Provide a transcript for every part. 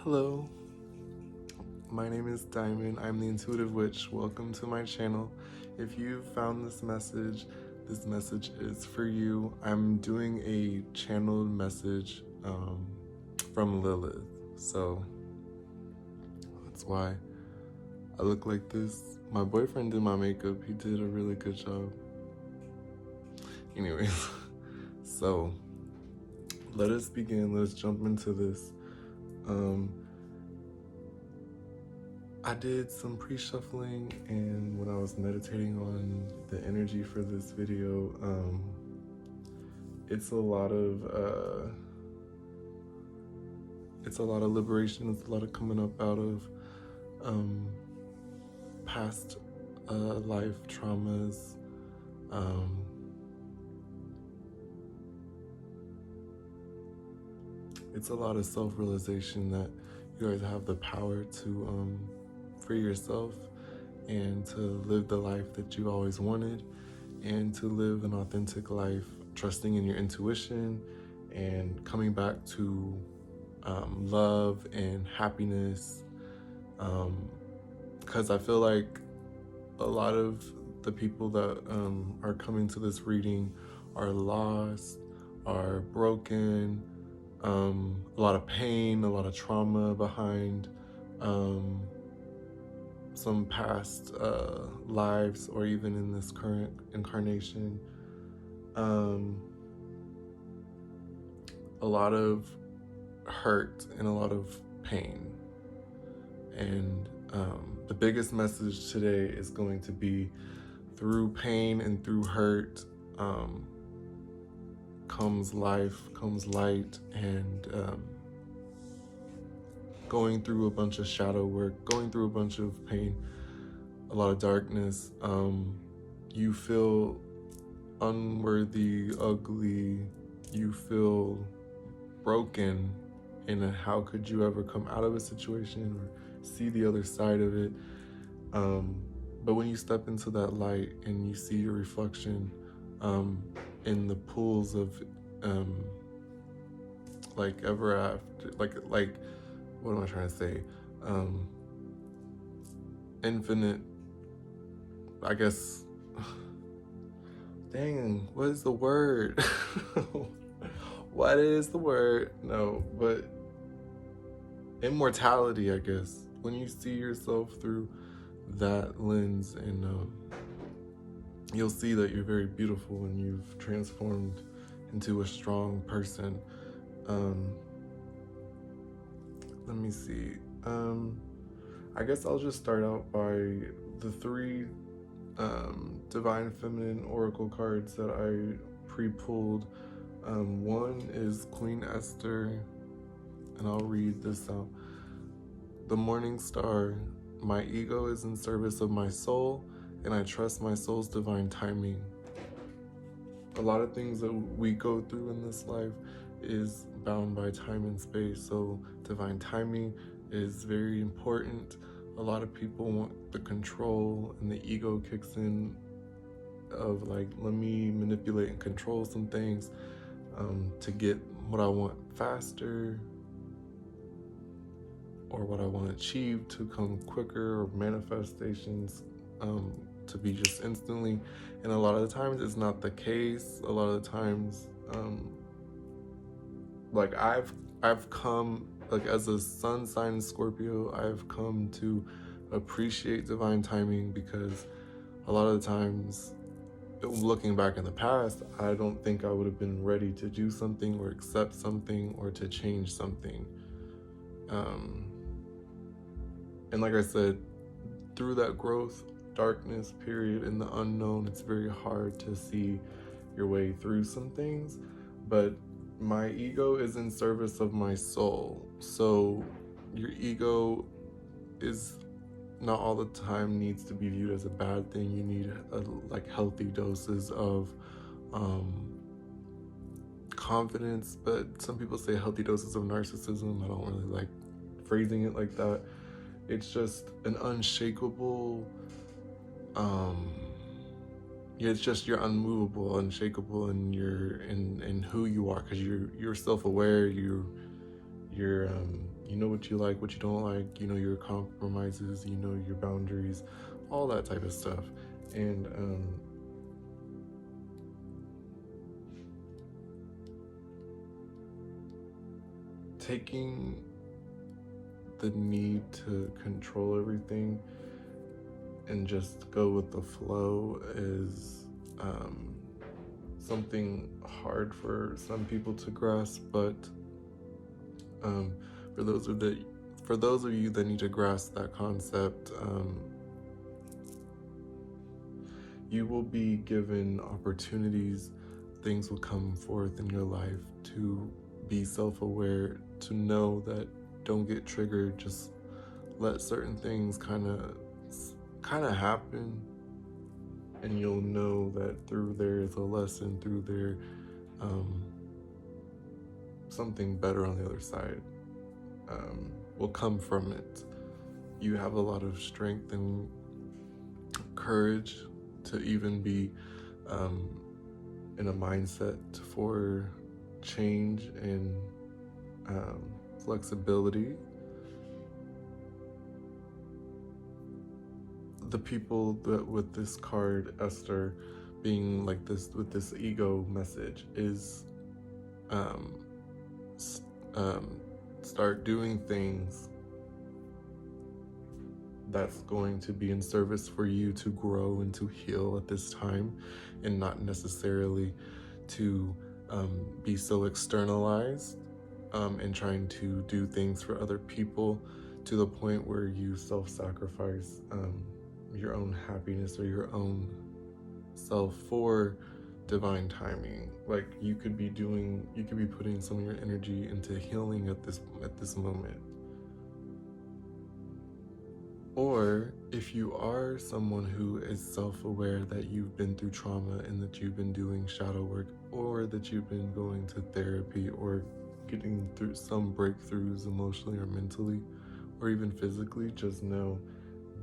Hello, my name is Diamond. I'm the Intuitive Witch. Welcome to my channel. If you found this message is for you. I'm doing a channeled message from Lilith. So that's why I look like this. My boyfriend did my makeup. He did a really good job. Anyways, so let us begin. Let's jump into this. I did some pre-shuffling, and when I was meditating on the energy for this video, it's a lot of liberation. It's a lot of coming up out of past life traumas. It's a lot of self-realization that you guys have the power to free yourself and to live the life that you always wanted, and to live an authentic life, trusting in your intuition and coming back to love and happiness. Because I feel like a lot of the people that are coming to this reading are lost, are broken, a lot of pain, a lot of trauma behind some past lives, or even in this current incarnation. A lot of hurt and a lot of pain. And the biggest message today is going to be, through pain and through hurt comes life, comes light, and going through a bunch of shadow work, going through a bunch of pain, a lot of darkness. You feel unworthy, ugly, you feel broken, and how could you ever come out of a situation or see the other side of it? But when you step into that light and you see your reflection in the pools of like ever after, like what am I trying to say? Infinite, I guess. Dang, what is the word? What is the word? No, but immortality, I guess. When you see yourself through that lens, and you'll see that you're very beautiful and you've transformed into a strong person. Let me see. I guess I'll just start out by the three Divine Feminine Oracle cards that I pre-pulled. One is Queen Esther, and I'll read this out. The Morning Star. My ego is in service of my soul, and I trust my soul's divine timing. A lot of things that we go through in this life is bound by time and space, so divine timing is very important. A lot of people want the control, and the ego kicks in of like, let me manipulate and control some things to get what I want faster, or what I want to achieve to come quicker, or manifestations to be just instantly. And a lot of the times it's not the case. A lot of the times like I've come, like as a sun sign Scorpio, I've come to appreciate divine timing, because a lot of the times, looking back in the past, I don't think I would have been ready to do something or accept something or to change something. And like I said, through that growth, darkness period, in the unknown, it's very hard to see your way through some things. But my ego is in service of my soul. So your ego is not all the time needs to be viewed as a bad thing. You need like healthy doses of confidence, but some people say healthy doses of narcissism. I don't really like phrasing it like that. It's just an unshakable, it's just you're unmovable, unshakable, and you're in who you are, because you're self-aware. You You know what you like, what you don't like, you know your compromises, you know your boundaries, all that type of stuff. And taking the need to control everything and just go with the flow is something hard for some people to grasp, but for those of you that need to grasp that concept, you will be given opportunities. Things will come forth in your life to be self-aware, to know that don't get triggered, just let certain things kind of happen, and you'll know that through there is a lesson, through there something better on the other side will come from it. You have a lot of strength and courage to even be in a mindset for change and flexibility. The people that with this card, Esther, being like this with this ego message is start doing things that's going to be in service for you to grow and to heal at this time, and not necessarily to be so externalized and trying to do things for other people to the point where you self-sacrifice your own happiness or your own self for divine timing. Like you could be putting some of your energy into healing at this moment. Or if you are someone who is self-aware that you've been through trauma and that you've been doing shadow work, or that you've been going to therapy or getting through some breakthroughs emotionally or mentally or even physically, just know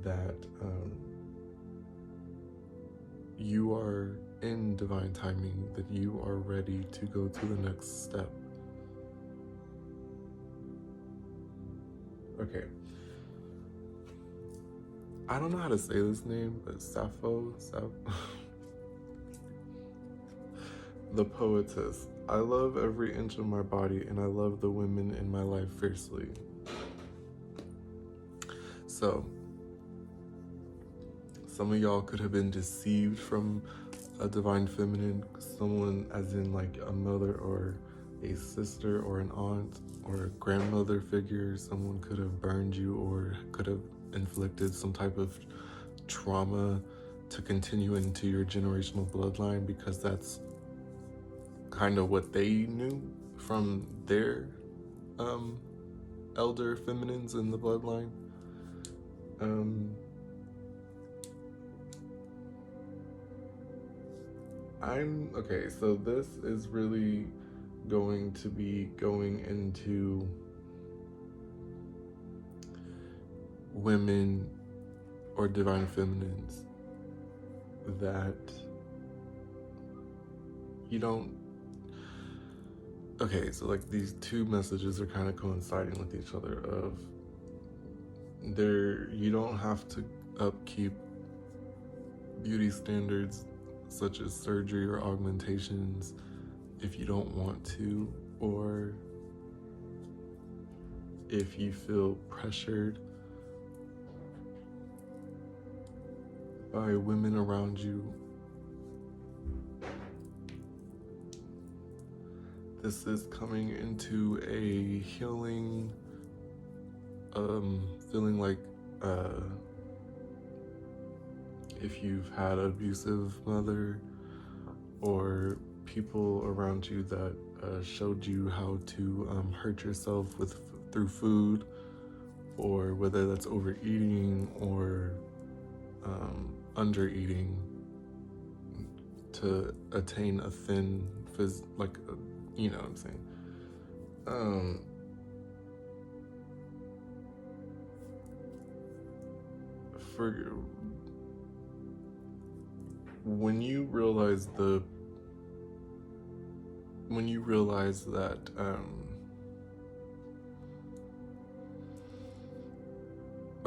that you are in divine timing, that you are ready to go to the next step. Okay. I don't know how to say this name, but Sappho, the poetess. I love every inch of my body, and I love the women in my life fiercely. So, some of y'all could have been deceived from a divine feminine, someone as in like a mother or a sister or an aunt or a grandmother figure. Someone could have burned you or could have inflicted some type of trauma to continue into your generational bloodline, because that's kind of what they knew from their elder feminines in the bloodline. Okay, so this is really going to be going into women or divine feminines that you don't. Okay, so like these two messages are kind of coinciding with each other. You don't have to upkeep beauty standards such as surgery or augmentations if you don't want to, or if you feel pressured by women around you. This is coming into a healing, feeling like if you've had an abusive mother or people around you that showed you how to hurt yourself through food, or whether that's overeating or undereating to attain a thin you know what I'm saying. When you realize that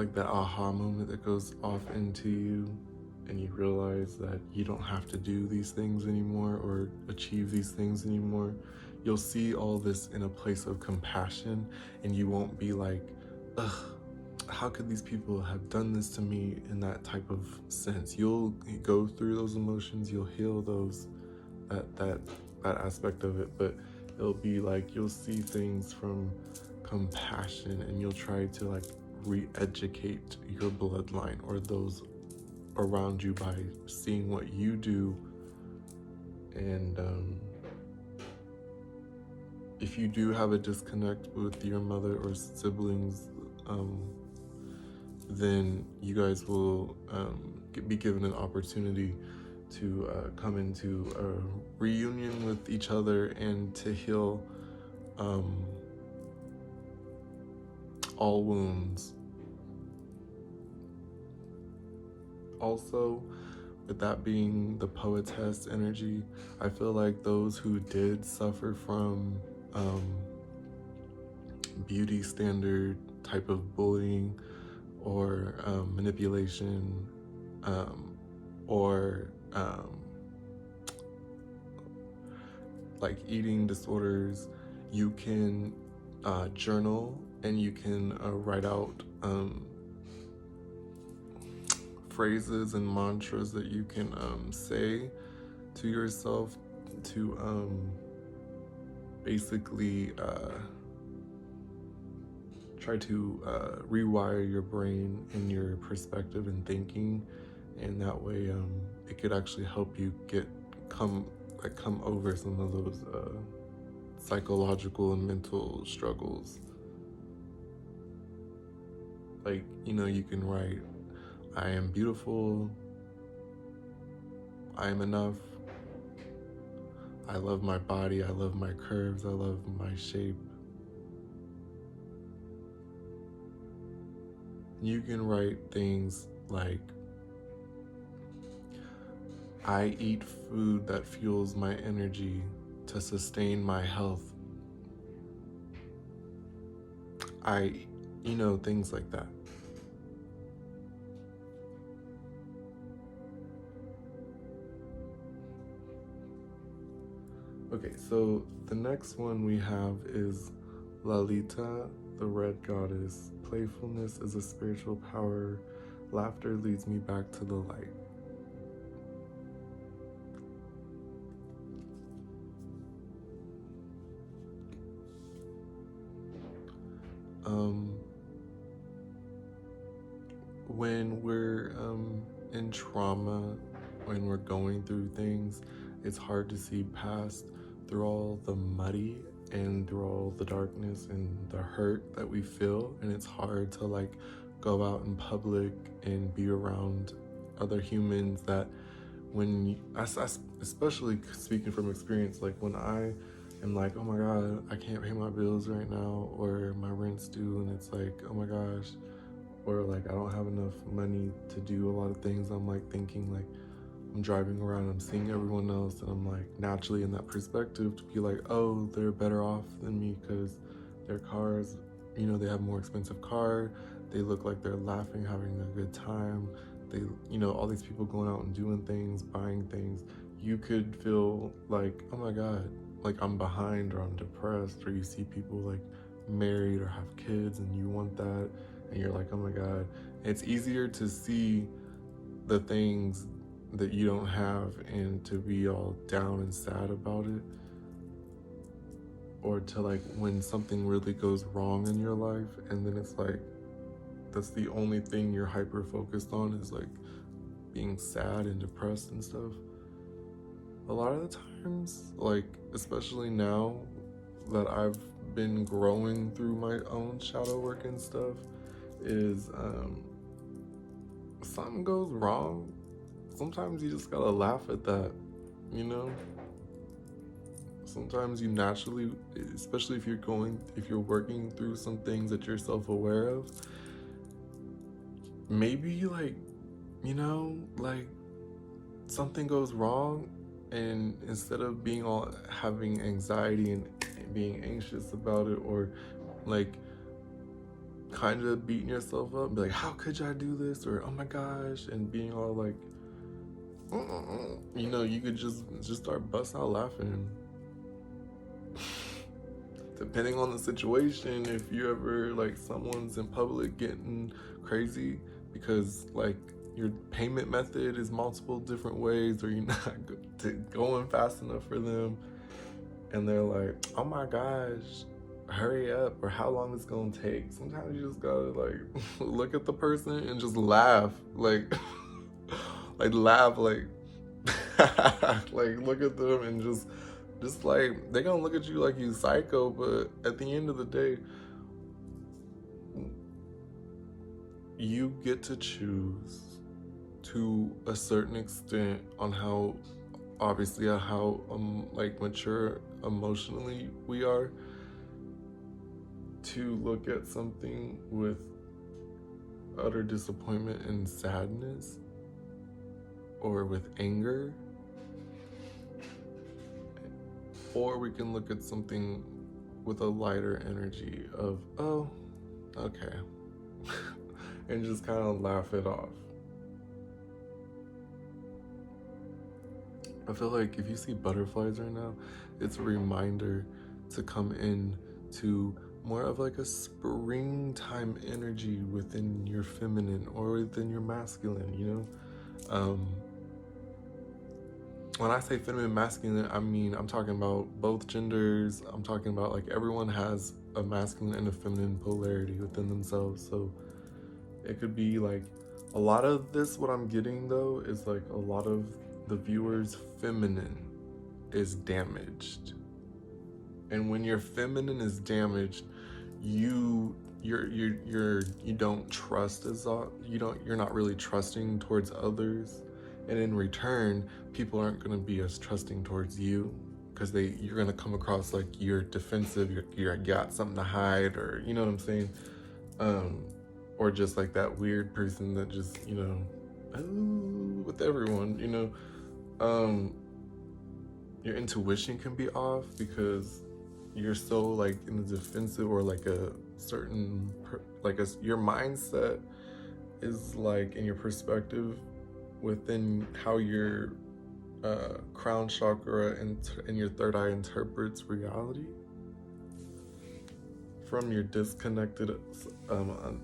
like that aha moment that goes off into you, and you realize that you don't have to do these things anymore or achieve these things anymore. You'll see all this in a place of compassion, and you won't be like, ugh, how could these people have done this to me, in that type of sense. You'll go through those emotions, you'll heal those, that aspect of it, but it'll be like you'll see things from compassion, and you'll try to like re-educate your bloodline or those around you by seeing what you do. And if you do have a disconnect with your mother or siblings, then you guys will be given an opportunity to come into a reunion with each other and to heal all wounds. Also, with that being the poetess energy, I feel like those who did suffer from beauty standard type of bullying or manipulation or like eating disorders, you can journal, and you can write out phrases and mantras that you can say to yourself to basically try to rewire your brain and your perspective and thinking, and that way it could actually help you come over some of those psychological and mental struggles. Like, you can write, I am beautiful, I am enough, I love my body, I love my curves, I love my shape. You can write things like, I eat food that fuels my energy to sustain my health. Things like that. Okay, so the next one we have is Lilith, the red goddess. Playfulness is a spiritual power. Laughter leads me back to the light. When we're in trauma, when we're going through things, it's hard to see past through all the muddy and through all the darkness and the hurt that we feel, and it's hard to like go out in public and be around other humans that especially speaking from experience, like when I am like, oh my god, I can't pay my bills right now, or my rent's due, and it's like, oh my gosh, or like I don't have enough money to do a lot of things. I'm like thinking, like I'm driving around, I'm seeing everyone else, and I'm like naturally in that perspective to be like, oh, they're better off than me because their cars, they have a more expensive car, they look like they're laughing, having a good time, they, all these people going out and doing things, buying things. You could feel like, oh my god, like I'm behind, or I'm depressed, or you see people like married or have kids and you want that, and you're like, oh my god. It's easier to see the things that you don't have and to be all down and sad about it, or to like when something really goes wrong in your life, and then it's like that's the only thing you're hyper focused on is like being sad and depressed and stuff. A lot of the times, like especially now that I've been growing through my own shadow work and stuff, is something goes wrong, sometimes you just gotta laugh at that, Sometimes you naturally, especially if you're working through some things that you're self-aware of, maybe like something goes wrong, and instead of being all having anxiety and being anxious about it, or like kind of beating yourself up and be like, how could I do this? Or, oh my gosh, and being all like, you know, you could just start busting out laughing. Depending on the situation, if you ever, like, someone's in public getting crazy because, like, your payment method is multiple different ways, or you're not going fast enough for them, and they're like, oh my gosh, hurry up, or how long it's gonna take. Sometimes you just gotta, like, look at the person and just laugh, like, like, laugh, like, like, look at them and just like, they're gonna look at you like you psycho, but at the end of the day, you get to choose to a certain extent on how, obviously, how like mature emotionally we are, to look at something with utter disappointment and sadness, or with anger, or we can look at something with a lighter energy of, oh, okay, and just kind of laugh it off. I feel like if you see butterflies right now, it's a reminder to come in to more of like a springtime energy within your feminine or within your masculine, you know? When I say feminine, masculine, I mean, I'm talking about both genders. I'm talking about, like, everyone has a masculine and a feminine polarity within themselves. So it could be like, a lot of this, what I'm getting though, is like a lot of the viewers' feminine is damaged. And when your feminine is damaged, you don't trust you're not really trusting towards others, and in return, people aren't going to be as trusting towards you, because you're going to come across like you're defensive, you got something to hide, or, you know what I'm saying, or just like that weird person that just, you know, with everyone, you know, your intuition can be off because you're so, like, in the defensive, or like a certain your mindset is, like, in your perspective within how your crown chakra and your third eye interprets reality from your disconnected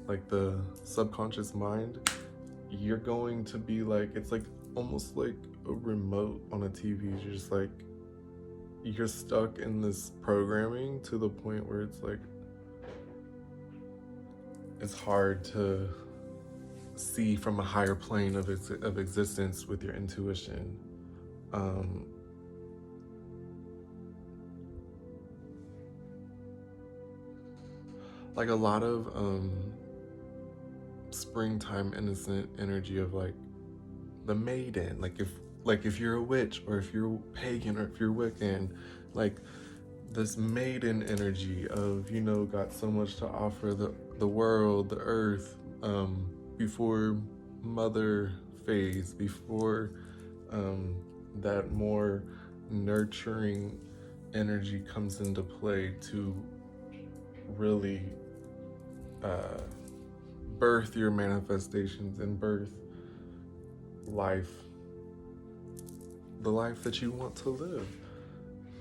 like the subconscious mind. You're going to be like, it's like almost like a remote on a TV. You're just like, you're stuck in this programming to the point where it's like, it's hard to see from a higher plane of existence with your intuition. Like a lot of springtime innocent energy of, like, the maiden, like if you're a witch, or if you're pagan, or if you're Wiccan, like this maiden energy of, you know, got so much to offer the world, the earth, before mother phase, before that more nurturing energy comes into play to really birth your manifestations and birth life, the life that you want to live.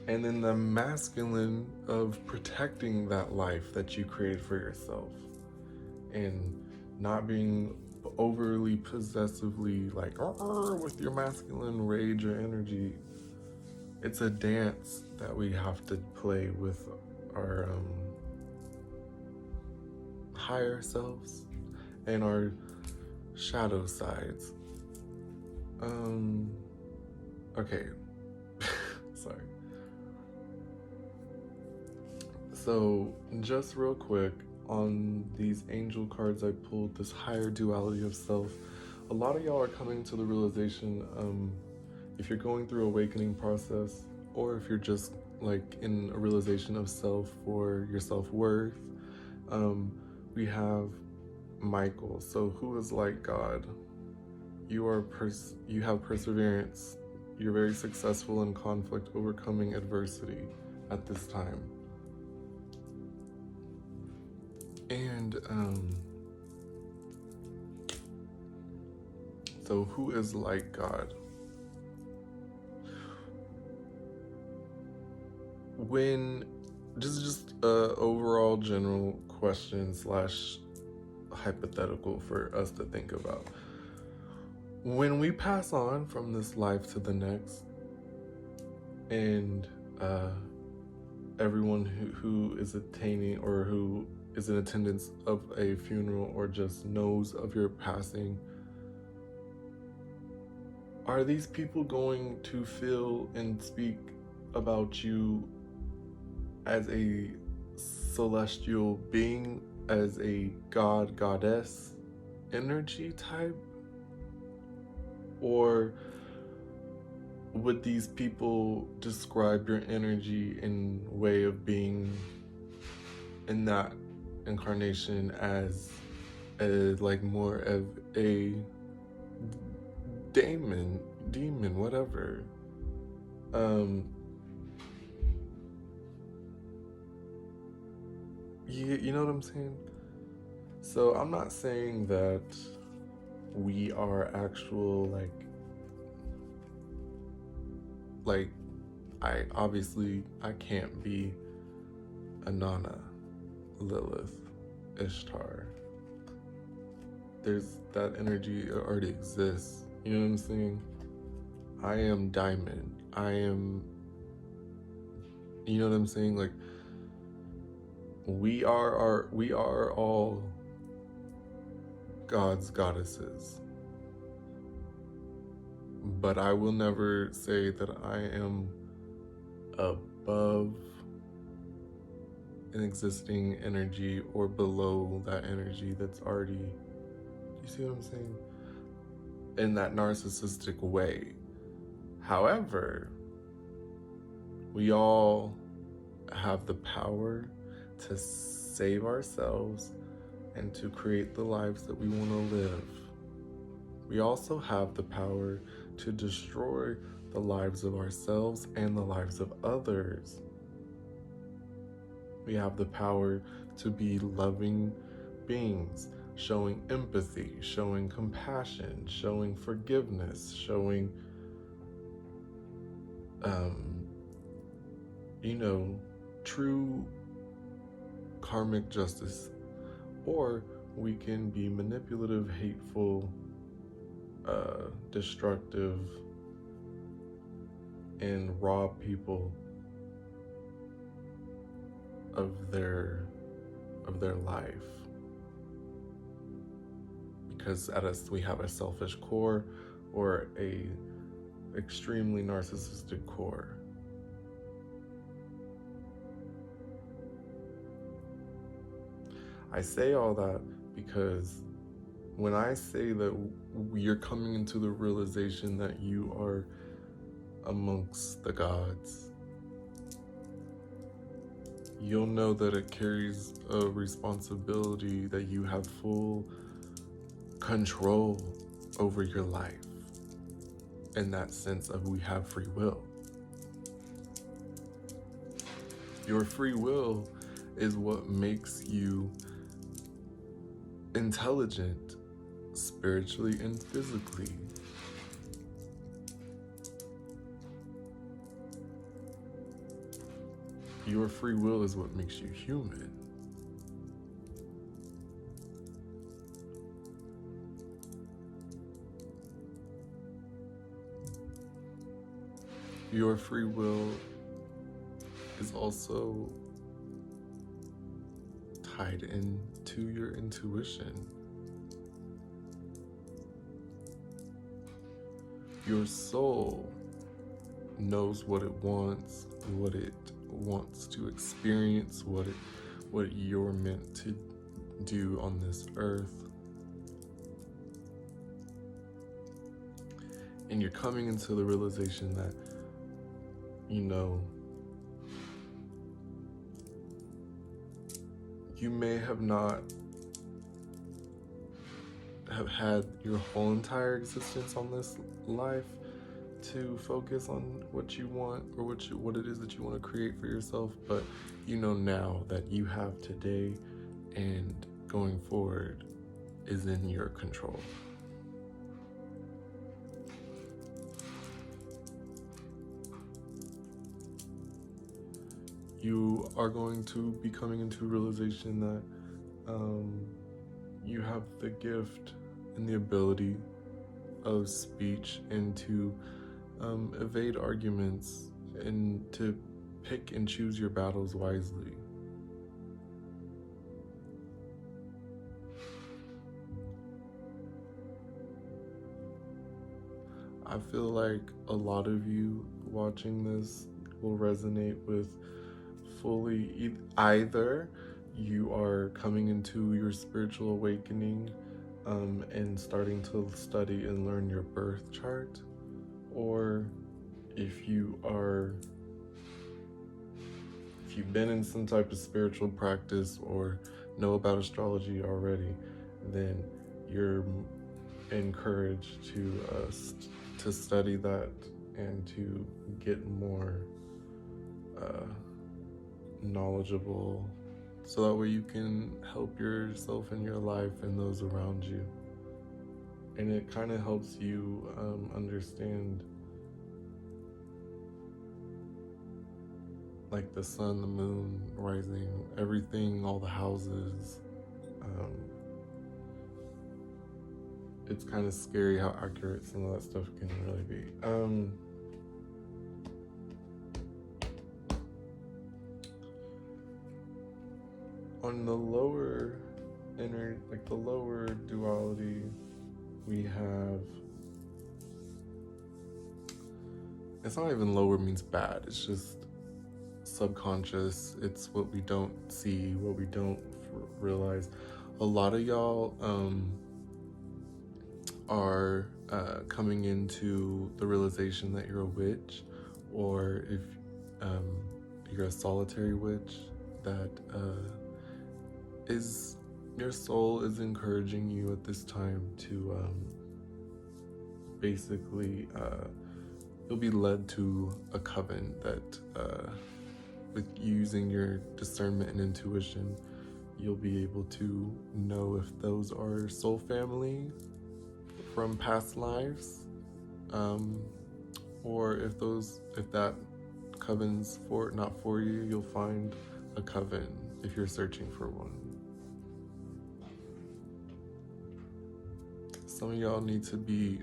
And then the masculine of protecting that life that you created for yourself, and not being overly possessively like with your masculine rage or energy. It's a dance that we have to play with our higher selves and our shadow sides. Okay. Sorry. So just real quick, on these angel cards I pulled, this higher duality of self, a lot of y'all are coming to the realization, if you're going through awakening process, or if you're just like in a realization of self for your self-worth, we have Michael. So who is like God? You have perseverance. You're very successful in conflict, overcoming adversity at this time. And so who is like God? When just overall general question / hypothetical for us to think about. When we pass on from this life to the next, and everyone who is attaining or who is in attendance of a funeral or just knows of your passing, are these people going to feel and speak about you as a celestial being, as a god, goddess energy type? Or would these people describe your energy in way of being in that incarnation as like more of a demon, whatever? You know what I'm saying? So I'm not saying that we are actual like I can't be Inanna, Lilith, Ishtar. There's that energy already exists. You know what I'm saying? I am Diamond. I am, you know what I'm saying? Like we are all gods, goddesses. But I will never say that I am above an existing energy or below that energy that's already, you see what I'm saying? In that narcissistic way. However, we all have the power to save ourselves and to create the lives that we want to live. We also have the power to destroy the lives of ourselves and the lives of others. We have the power to be loving beings, showing empathy, showing compassion, showing forgiveness, showing, true karmic justice. Or we can be manipulative, hateful, destructive, and rob people of their life, because at us we have a selfish core or a extremely narcissistic core. I say all that because when I say that you're coming into the realization that you are amongst the gods, you'll know that it carries a responsibility that you have full control over your life, in that sense of we have free will. Your free will is what makes you intelligent, spiritually and physically. Your free will is what makes you human. Your free will is also tied into your intuition. Your soul knows what it wants to experience, what you're meant to do on this earth. And you're coming into the realization that, you may have not have had your whole entire existence on this life to focus on what you want or what it is that you want to create for yourself, but now that you have today and going forward is in your control. You are going to be coming into a realization that you have the gift and the ability of speech and to evade arguments and to pick and choose your battles wisely. I feel like a lot of you watching this will resonate with fully either you are coming into your spiritual awakening and starting to study and learn your birth chart, or if you've been in some type of spiritual practice or know about astrology already, then you're encouraged to study that and to get more knowledgeable, so that way you can help yourself in your life and those around you. And it kind of helps you understand like the sun, the moon, rising, everything, all the houses. It's kind of scary how accurate some of that stuff can really be. On the lower the lower duality, we have, it's not even lower means bad, it's just subconscious. It's what we don't see, what we don't realize. A lot of y'all are coming into the realization that you're a witch, or if you're a solitary witch, that your soul is encouraging you at this time to basically you'll be led to a coven that with using your discernment and intuition, you'll be able to know if those are soul family from past lives, or if that coven's not for you, you'll find a coven if you're searching for one. Some of y'all need to be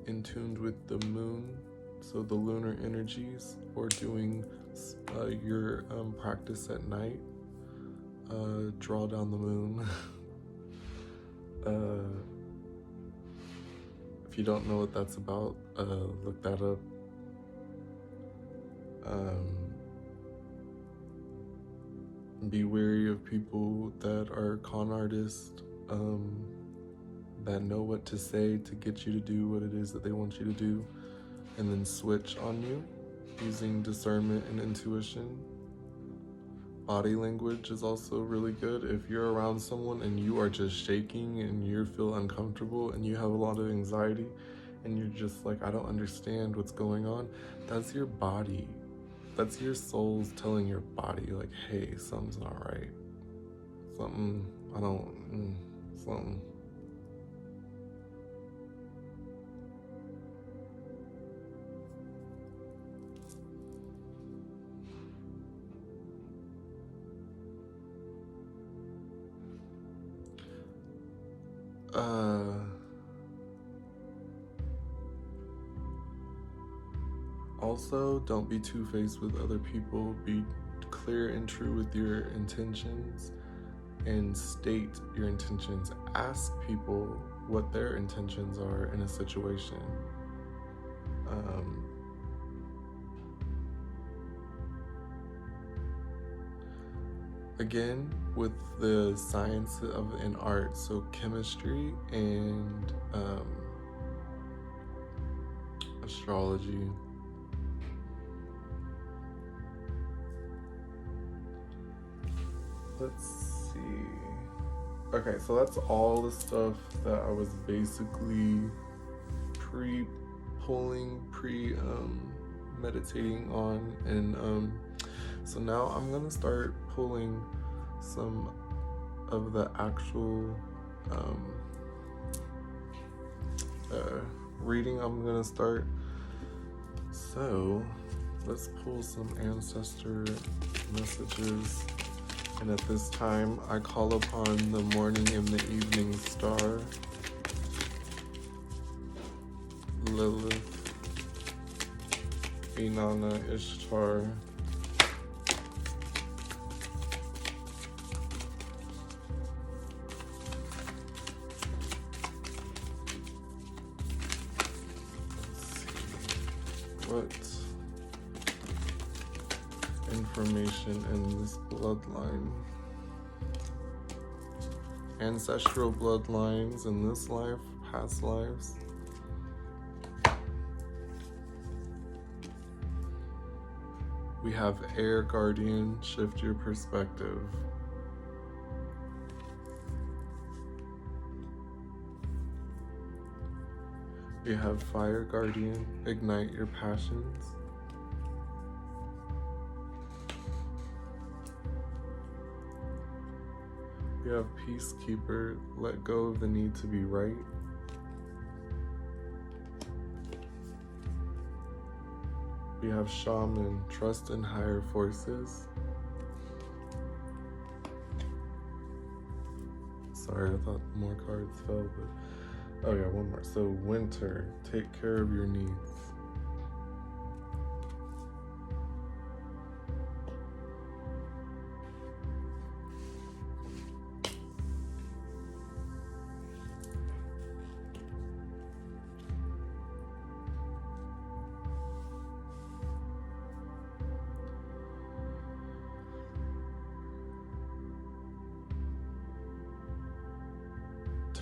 in tune with the moon, so the lunar energies, or doing your practice at night. Draw down the moon. If you don't know what that's about, look that up. Be wary of people that are con artists, that know what to say to get you to do what it is that they want you to do, and then switch on you using discernment and intuition. Body language is also really good. If you're around someone and you are just shaking and you feel uncomfortable and you have a lot of anxiety and you're just like, I don't understand what's going on, that's your body. That's your soul's telling your body, like, hey, something's not right. Something. Also, don't be two-faced with other people. Be clear and true with your intentions and state your intentions. Ask people what their intentions are in a situation. Again, with the science of an art, so chemistry and astrology. Let's see. Okay, so that's all the stuff that I was basically meditating on, and so now I'm gonna start pulling some of the actual reading I'm gonna start. So let's pull some ancestor messages. And at this time, I call upon the morning and the evening star, Lilith, Inanna, Ishtar, what information in this bloodline, ancestral bloodlines in this life, past lives. We have air guardian, shift your perspective. We have fire guardian, ignite your passions. We have peacekeeper, let go of the need to be right. We have shaman, trust in higher forces. Sorry, I thought more cards fell, but oh yeah, one more. So winter, take care of your needs.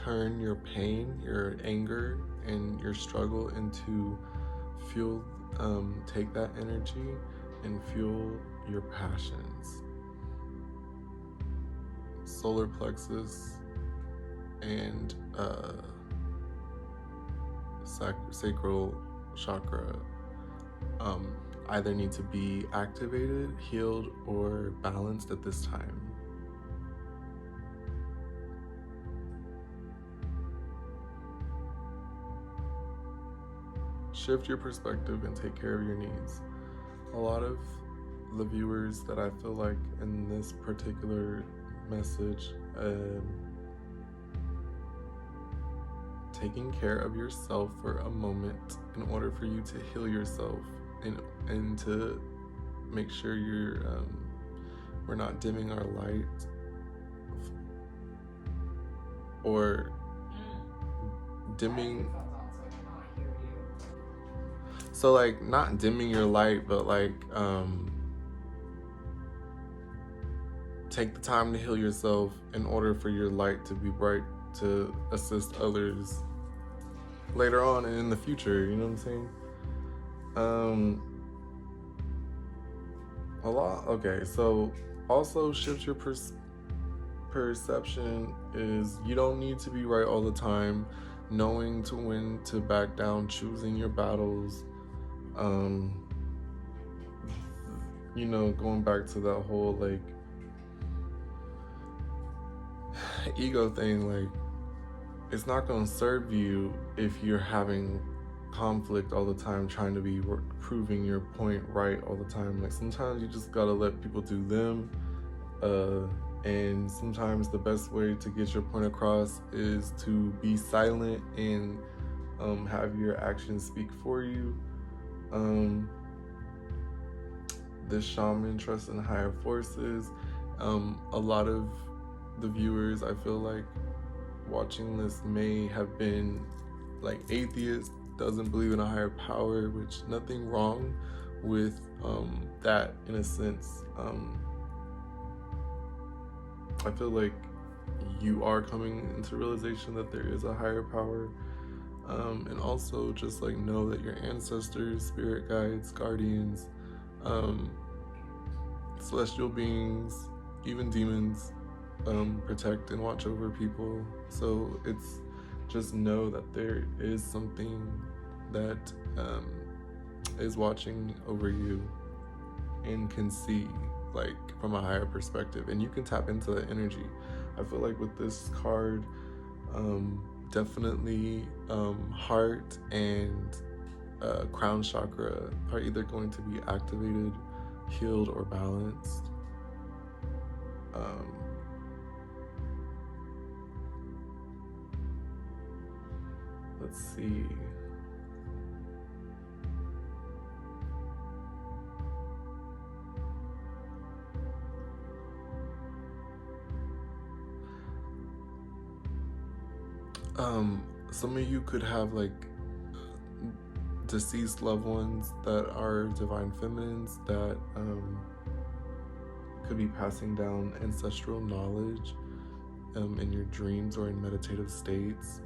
Turn your pain, your anger, and your struggle into fuel. Take that energy and fuel your passions. Solar plexus and sacral chakra either need to be activated, healed, or balanced at this time. Shift your perspective and take care of your needs. A lot of the viewers that I feel like in this particular message, taking care of yourself for a moment in order for you to heal yourself and to make sure we're not dimming our light or dimming. So like not dimming your light, but like take the time to heal yourself in order for your light to be bright to assist others later on and in the future, you know what I'm saying? Okay, so also shift your perception is you don't need to be right all the time, knowing to when to back down, choosing your battles. You know, going back to that whole like ego thing, like it's not going to serve you if you're having conflict all the time, trying to be proving your point right all the time. Like sometimes you just gotta let people do them, and sometimes the best way to get your point across is to be silent and have your actions speak for you. The shaman, trust in higher forces. A lot of the viewers, I feel like, watching this may have been like atheists, doesn't believe in a higher power, which nothing wrong with that in a sense. I feel like you are coming into realization that there is a higher power, and also just like know that your ancestors, spirit guides, guardians, celestial beings, even demons protect and watch over people. So it's just know that there is something that is watching over you and can see like from a higher perspective, and you can tap into that energy. I feel like with this card, definitely heart and crown chakra are either going to be activated, healed, or balanced. Let's see. Some of you could have like deceased loved ones that are divine feminines that could be passing down ancestral knowledge in your dreams or in meditative states.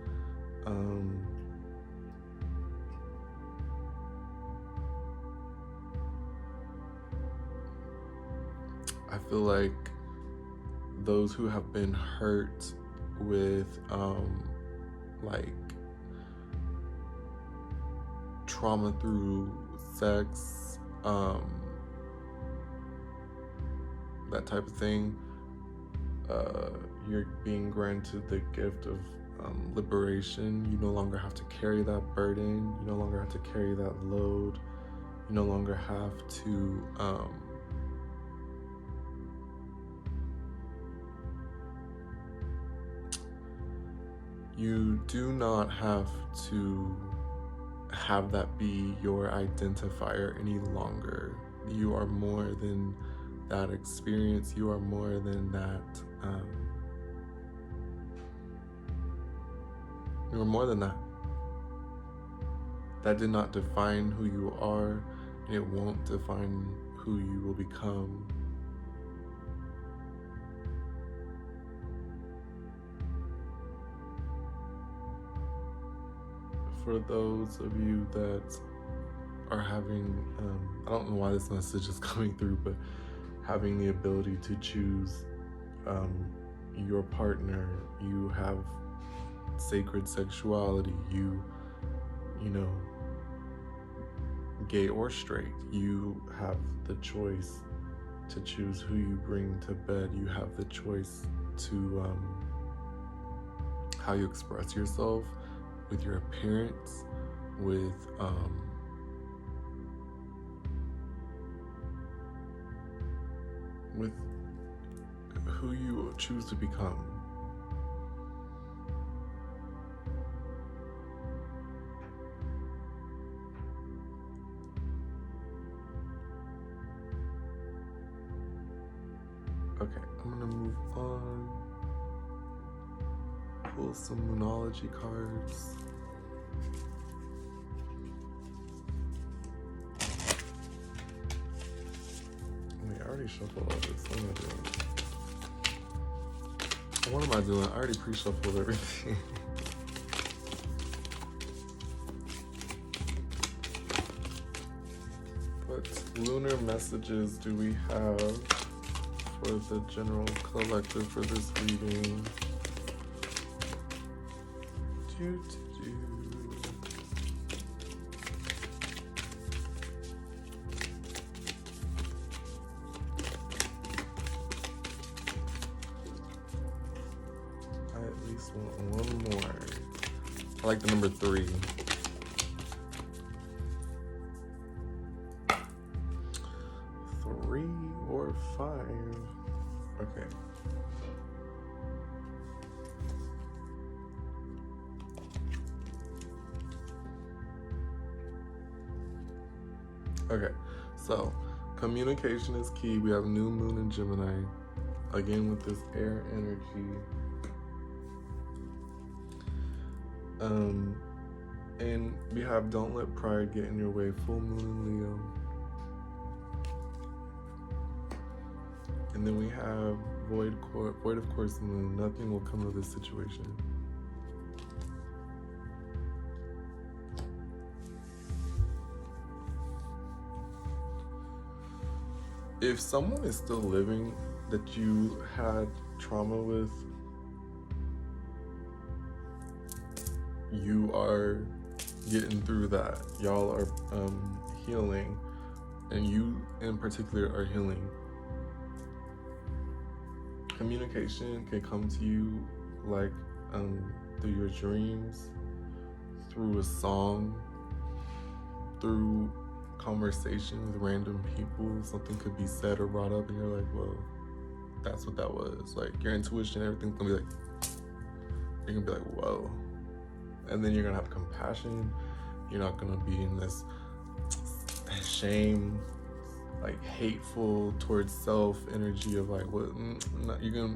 I feel like those who have been hurt with like trauma through sex, that type of thing, you're being granted the gift of liberation. You no longer have to carry that burden. You no longer have to carry that load. You no longer have to you do not have to have that be your identifier any longer. You are more than that experience. You are more than that. You are more than that. That did not define who you are, and it won't define who you will become. For those of you that are having, I don't know why this message is coming through, but having the ability to choose your partner, you have sacred sexuality, you know, gay or straight, you have the choice to choose who you bring to bed. You have the choice to how you express yourself, with your appearance, with who you choose to become. Okay, I'm gonna move on. Pull some Moonology cards. Wait, I already shuffled all this. What am I doing? What am I doing? I already pre-shuffled everything. What lunar messages do we have for the general collective for this reading? I at least want one more. I like the number 3. 3 or 5. Okay. Okay, so communication is key. We have new moon in Gemini, again with this air energy. And we have don't let pride get in your way, full moon in Leo. And then we have void of course moon, nothing will come of this situation. If someone is still living that you had trauma with, you are getting through that. Y'all are healing, and you in particular are healing. communication can come to you like through your dreams, through a song, through conversation with random people. Something could be said or brought up and you're like, well, that's what that was. Like your intuition, everything's gonna be like, you're gonna be like, whoa. And then you're gonna have compassion. You're not gonna be in this shame, like hateful towards self energy of like, what, you're gonna,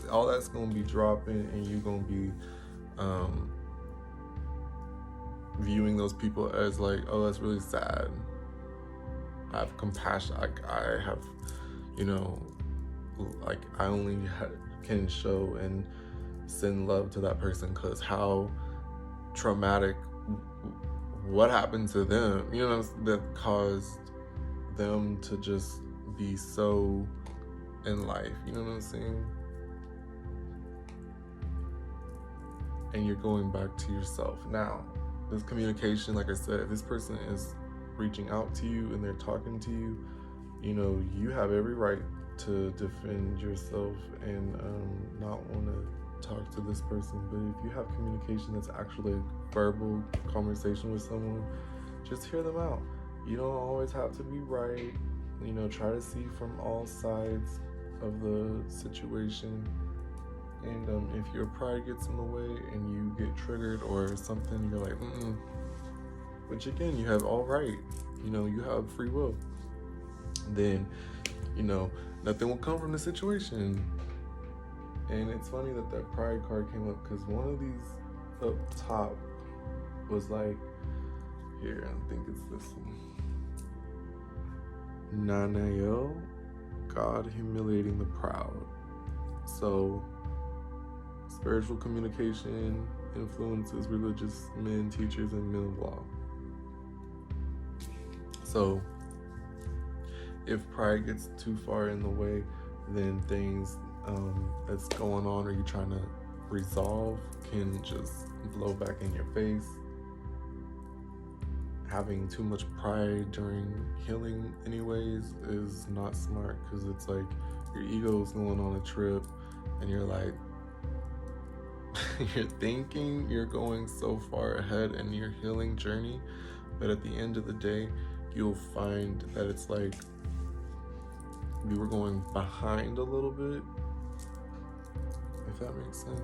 all that's gonna be dropping, and you're gonna be viewing those people as like, oh, that's really sad. I have compassion. Like I have, like I only can show and send love to that person because how traumatic, what happened to them, that caused them to just be so in life, you know what I'm saying? And you're going back to yourself. Now, this communication, like I said, if this person is reaching out to you and they're talking to you, you have every right to defend yourself and not want to talk to this person. But if you have communication that's actually a verbal conversation with someone, just hear them out. You don't always have to be right. Try to see from all sides of the situation. And if your pride gets in the way and you get triggered or something, you're like, which again, you have all right. You have free will. Then, nothing will come from the situation. And it's funny that pride card came up because one of these up top was like, here, I think it's this one. Nanayo, God humiliating the proud. So, spiritual communication influences religious men, teachers, and men of law. So, if pride gets too far in the way, then things that's going on or you're trying to resolve can just blow back in your face. Having too much pride during healing anyways is not smart, because it's like your ego is going on a trip and you're like, you're thinking you're going so far ahead in your healing journey, but at the end of the day, you'll find that it's like you were going behind a little bit, if that makes sense.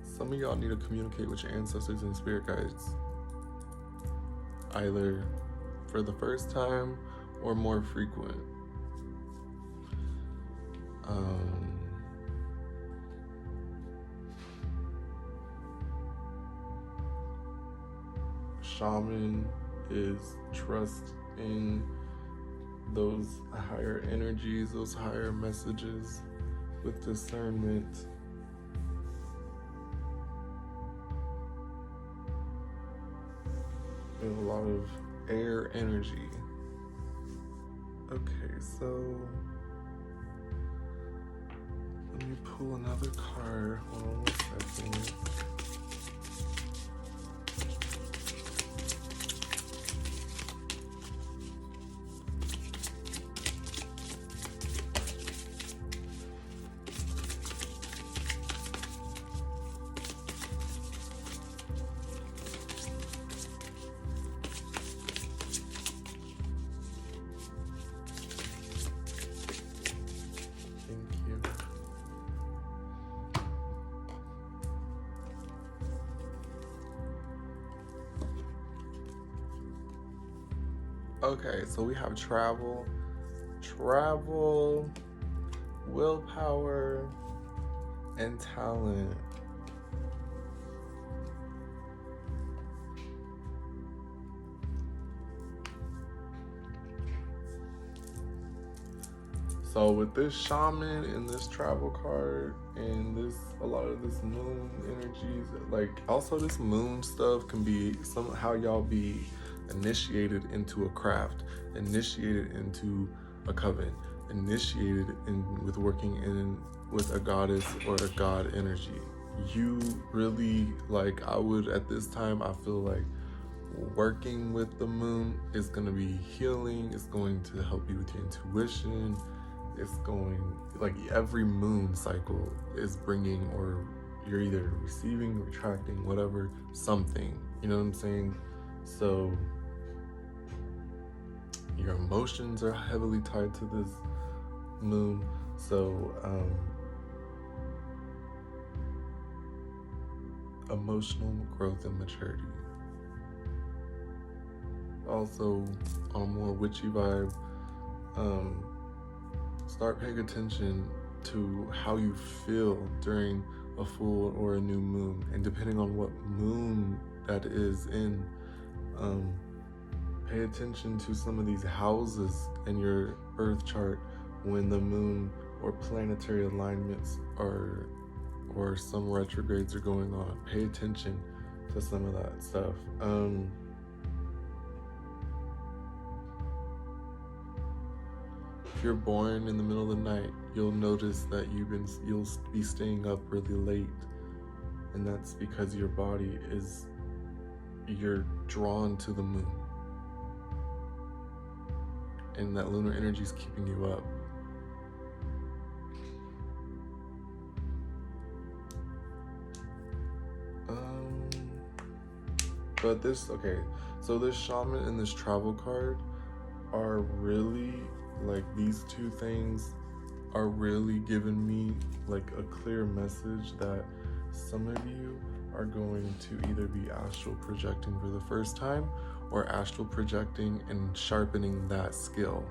Some of y'all need to communicate with your ancestors and spirit guides, either for the first time or more frequent. Shaman is trust in those higher energies, those higher messages with discernment. We have a lot of air energy. Okay, so let me pull another card. Hold on 1 second. Okay, so we have travel, willpower, and talent. So with this shaman and this travel card and a lot of this moon energies, like also this moon stuff can be somehow y'all be initiated into a craft, initiated into a coven, initiated with working with a goddess or a god energy. You really, like, I would at this time, I feel like working with the moon is going to be healing. It's going to help you with your intuition. It's going, like, every moon cycle is bringing, or you're either receiving, retracting, whatever, something, you know what I'm saying? So your emotions are heavily tied to this moon. So emotional growth and maturity. Also, on a more witchy vibe, start paying attention to how you feel during a full or a new moon, and depending on what moon that is in, pay attention to some of these houses in your birth chart when the moon or planetary alignments are, or some retrogrades are going on. Pay attention to some of that stuff. If you're born in the middle of the night, you'll notice that you'll be staying up really late, and that's because your body you're drawn to the moon, and that lunar energy is keeping you up. But this shaman and this travel card are really, like, these two things are really giving me, like, a clear message that some of you are going to either be astral projecting for the first time, or astral projecting and sharpening that skill.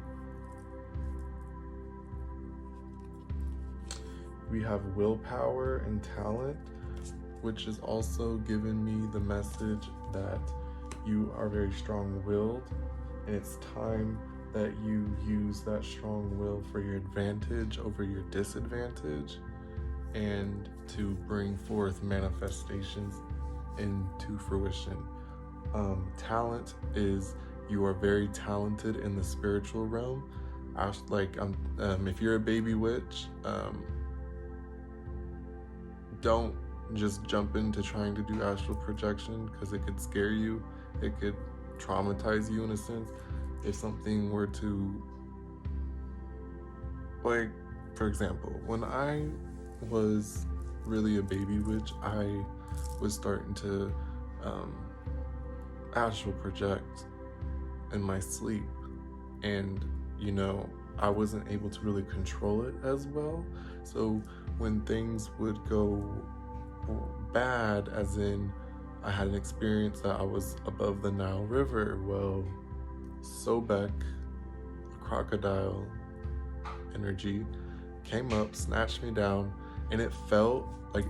We have willpower and talent, which is also giving me the message that you are very strong-willed, and it's time that you use that strong will for your advantage over your disadvantage, and to bring forth manifestations into fruition. Talent is, you are very talented in the spiritual realm. If you're a baby witch, don't just jump into trying to do astral projection, because it could scare you. It could traumatize you in a sense. If something were to, like, for example, when I was really a baby witch, I was starting to astral project in my sleep, and I wasn't able to really control it as well. So when things would go bad, as in I had an experience that I was above the Nile River, well, Sobek, a crocodile energy, came up, snatched me down, and it felt like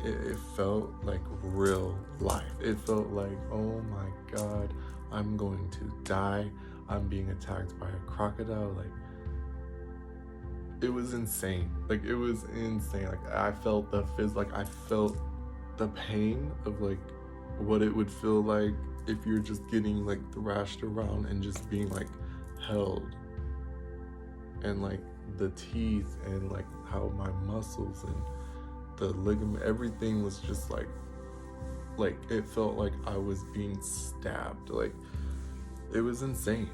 real life. It felt like, oh my God, I'm going to die. I'm being attacked by a crocodile. Like, it was insane. Like, it was insane. Like, I felt I felt the pain of, like, what it would feel like if you're just getting, like, thrashed around and just being, like, held. And, like, the teeth and, like, how my muscles and the ligament, everything was just like it felt like I was being stabbed. Like, it was insane.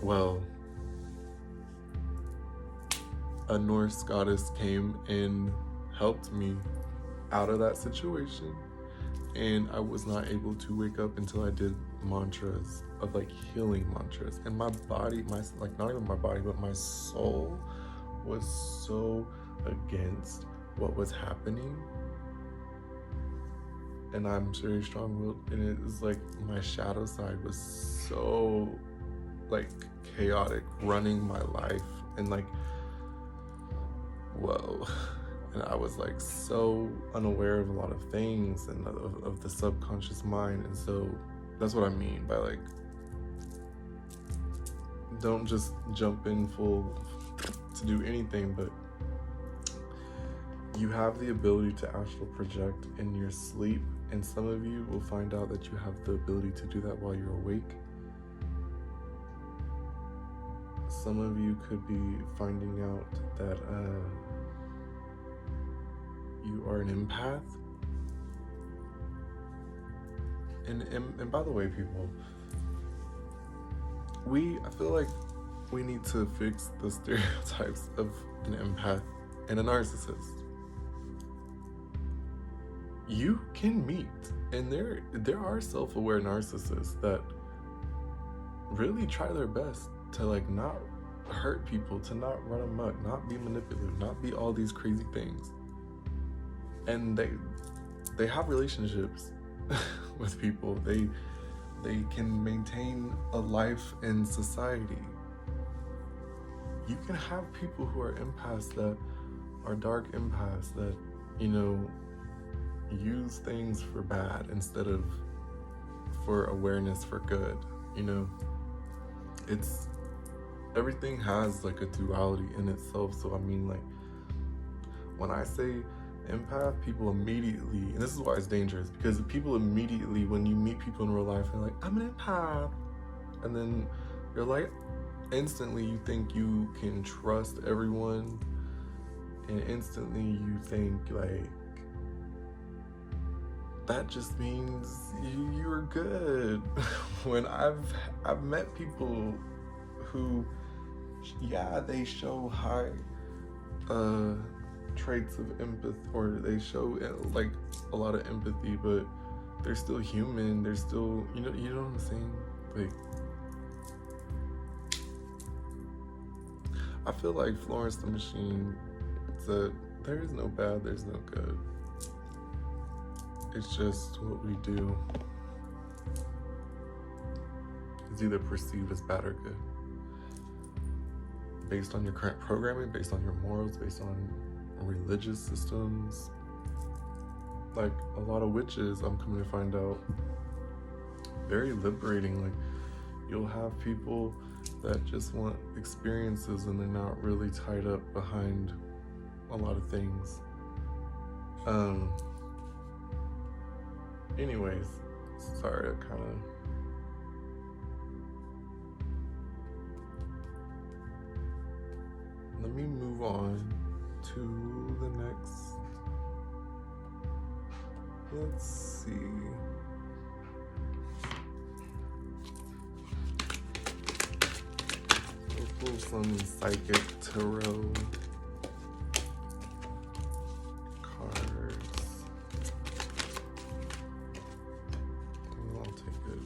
Well, a Norse goddess came and helped me out of that situation, and I was not able to wake up until I did mantras of, like, healing mantras. And my body, not even my body, but my soul was so against what was happening, and I'm very strong-willed, and it was like my shadow side was so, like, chaotic, running my life, and, like, whoa. And I was, like, so unaware of a lot of things and of the subconscious mind. And so that's what I mean by, like, don't just jump in full to do anything, but you have the ability to astral project in your sleep, and some of you will find out that you have the ability to do that while you're awake. Some of you could be finding out that you are an empath, And by the way, people, I feel like we need to fix the stereotypes of an empath and a narcissist. You can meet, and there are self-aware narcissists that really try their best to like not hurt people, to not run amok, not be manipulative, not be all these crazy things. And they have relationships with people. They can maintain a life in society. You can have people who are empaths that are dark empaths that, you know, use things for bad instead of for awareness for good, you know? Everything has like a duality in itself. So I mean, like, when I say empath, people immediately, and this is why it's dangerous, because people immediately, when you meet people in real life, they're like, I'm an empath. And then you're like, instantly you think you can trust everyone, and instantly you think like, that just means you're good. When I've met people who, yeah, they show high traits of empathy, or they show like a lot of empathy, but they're still human. They're still, you know what I'm saying? Like, I feel like Florence the Machine said, there is no bad, there's no good. It's just what we do is either perceived as bad or good, based on your current programming, based on your morals, based on religious systems. Like a lot of witches, I'm coming to find out, very liberating. Like, you'll have people that just want experiences and they're not really tied up behind a lot of things. Anyways, sorry, I kind of let me move on to the next. Let's see. We'll pull some psychic tarot cards. I'll take it.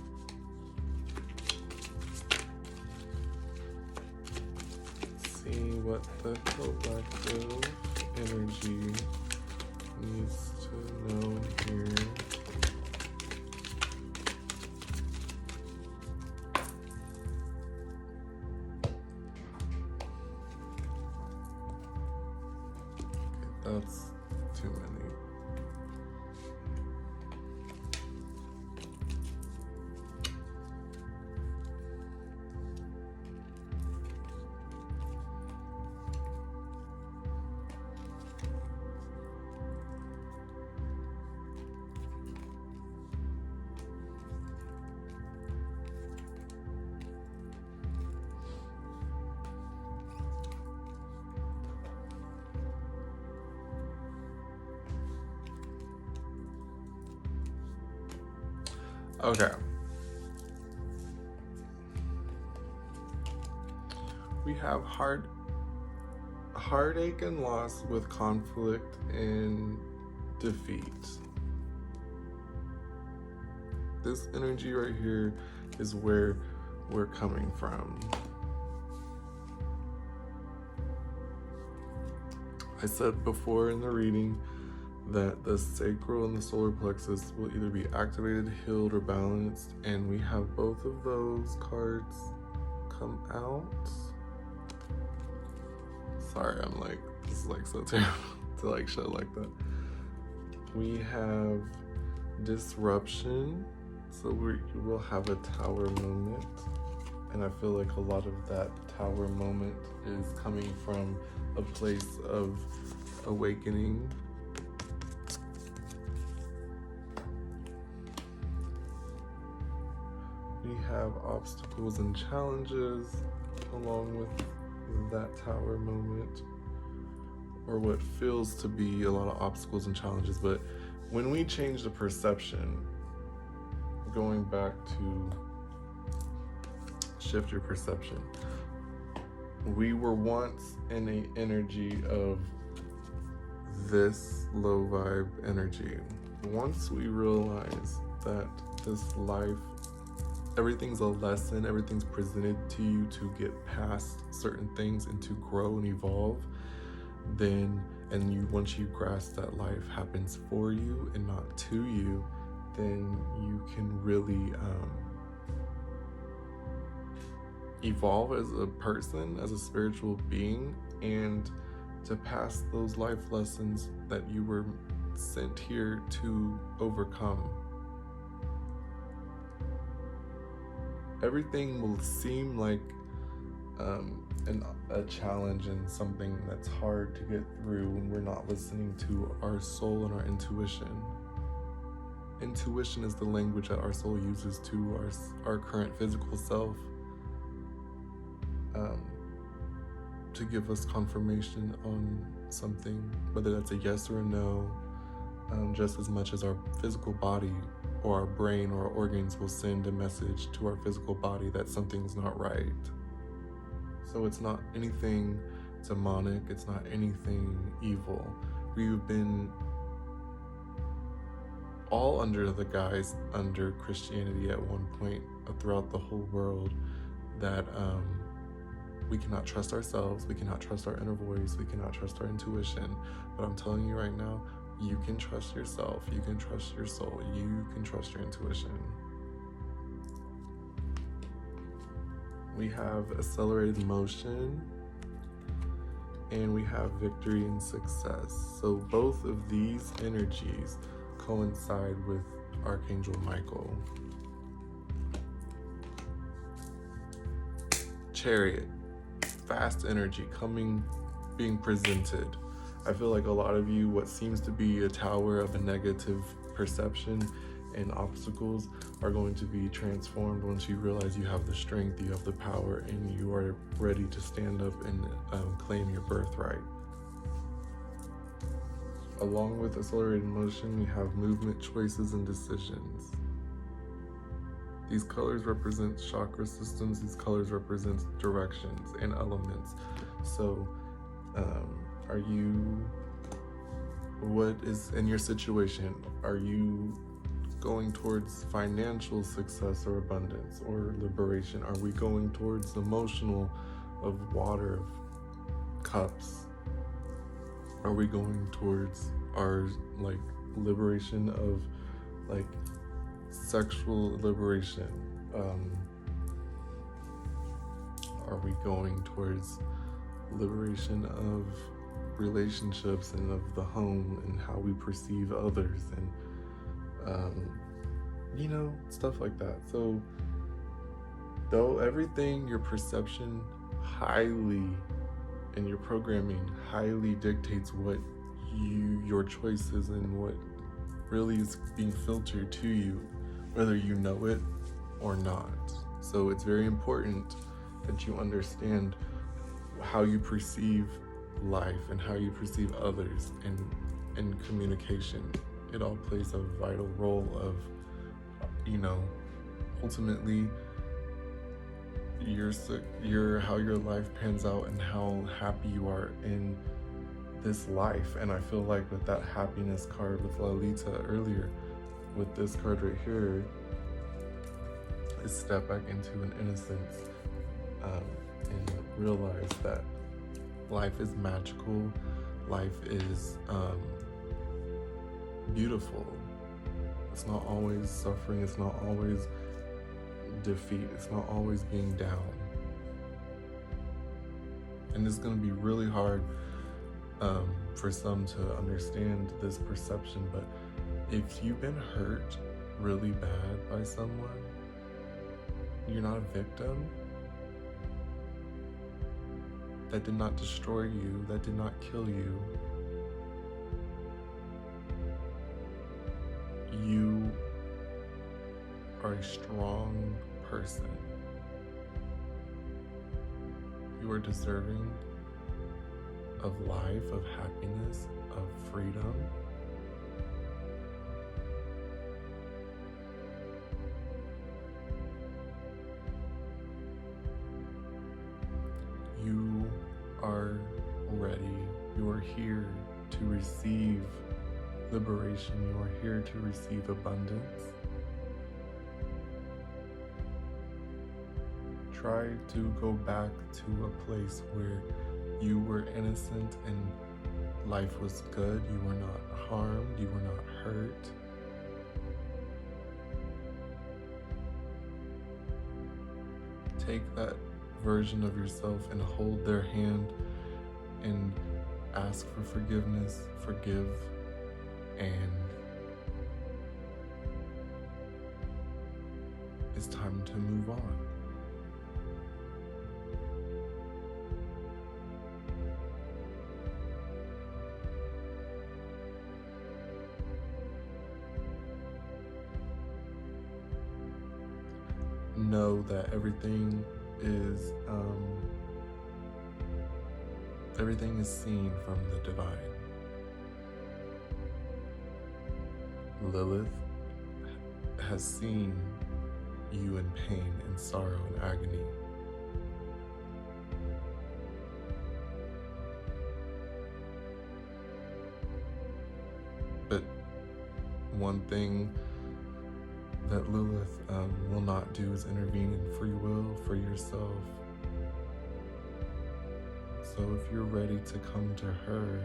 See what the collective energy needs to know here. Okay, that's too many. Okay. We have heartache and loss with conflict and defeat. This energy right here is where we're coming from. I said before in the reading that the sacral and the solar plexus will either be activated, healed, or balanced, and we have both of those cards come out. Sorry, I'm like, this is like so terrible to like show like that. We have disruption, so we'll have a tower moment, and I feel like a lot of that tower moment is coming from a place of awakening. We have obstacles and challenges along with that tower moment, or what feels to be a lot of obstacles and challenges. But when we change the perception, going back to shift your perception. We were once in an energy of this low vibe energy. Once we realize that this life, everything's a lesson, everything's presented to you to get past certain things and to grow and evolve, then, once you grasp that life happens for you and not to you, then you can really evolve as a person, as a spiritual being, and to pass those life lessons that you were sent here to overcome. Everything will seem like a challenge and something that's hard to get through when we're not listening to our soul and our intuition. Intuition is the language that our soul uses to our current physical self, to give us confirmation on something, whether that's a yes or a no, just as much as our physical body or our brain or our organs will send a message to our physical body that something's not right. So it's not anything demonic, it's not anything evil. We've been all under the guise under Christianity at one point throughout the whole world that we cannot trust ourselves, we cannot trust our inner voice, we cannot trust our intuition. But I'm telling you right now, you can trust yourself, you can trust your soul, you can trust your intuition. We have accelerated motion and we have victory and success. So both of these energies coincide with Archangel Michael. Chariot, fast energy being presented. I feel like a lot of you, what seems to be a tower of a negative perception and obstacles are going to be transformed once you realize you have the strength, you have the power, and you are ready to stand up and claim your birthright. Along with accelerated motion, we have movement, choices, and decisions. These colors represent chakra systems, these colors represent directions and elements. So, what is in your situation? Are you going towards financial success or abundance or liberation? Are we going towards emotional of water, of cups? Are we going towards our liberation of sexual liberation? Are we going towards liberation of relationships and of the home and how we perceive others and stuff like that? So though everything, your perception highly and your programming highly dictates what your choices and what really is being filtered to you, whether you know it or not. So it's very important that you understand how you perceive life and how you perceive others, and in communication. It all plays a vital role of, ultimately how your life pans out and how happy you are in this life. And I feel like with that happiness card with Lilith earlier, with this card right here, is step back into an innocence and realize that life is magical, life is beautiful. It's not always suffering, it's not always defeat, it's not always being down. And it's going to be really hard for some to understand this perception, but if you've been hurt really bad by someone, you're not a victim. That did not destroy you, that did not kill you. You are a strong person. You are deserving of life, of happiness, of freedom. here to receive liberation. You are here to receive abundance. Try to go back to a place where you were innocent and life was good. You were not harmed. You were not hurt. Take that version of yourself and hold their hand and ask for forgiveness, forgive, and it's time to move on. Know that everything is seen from the divine. Lilith has seen you in pain and sorrow and agony. But one thing that Lilith will not do is intervene in free will for yourself. So if you're ready to come to her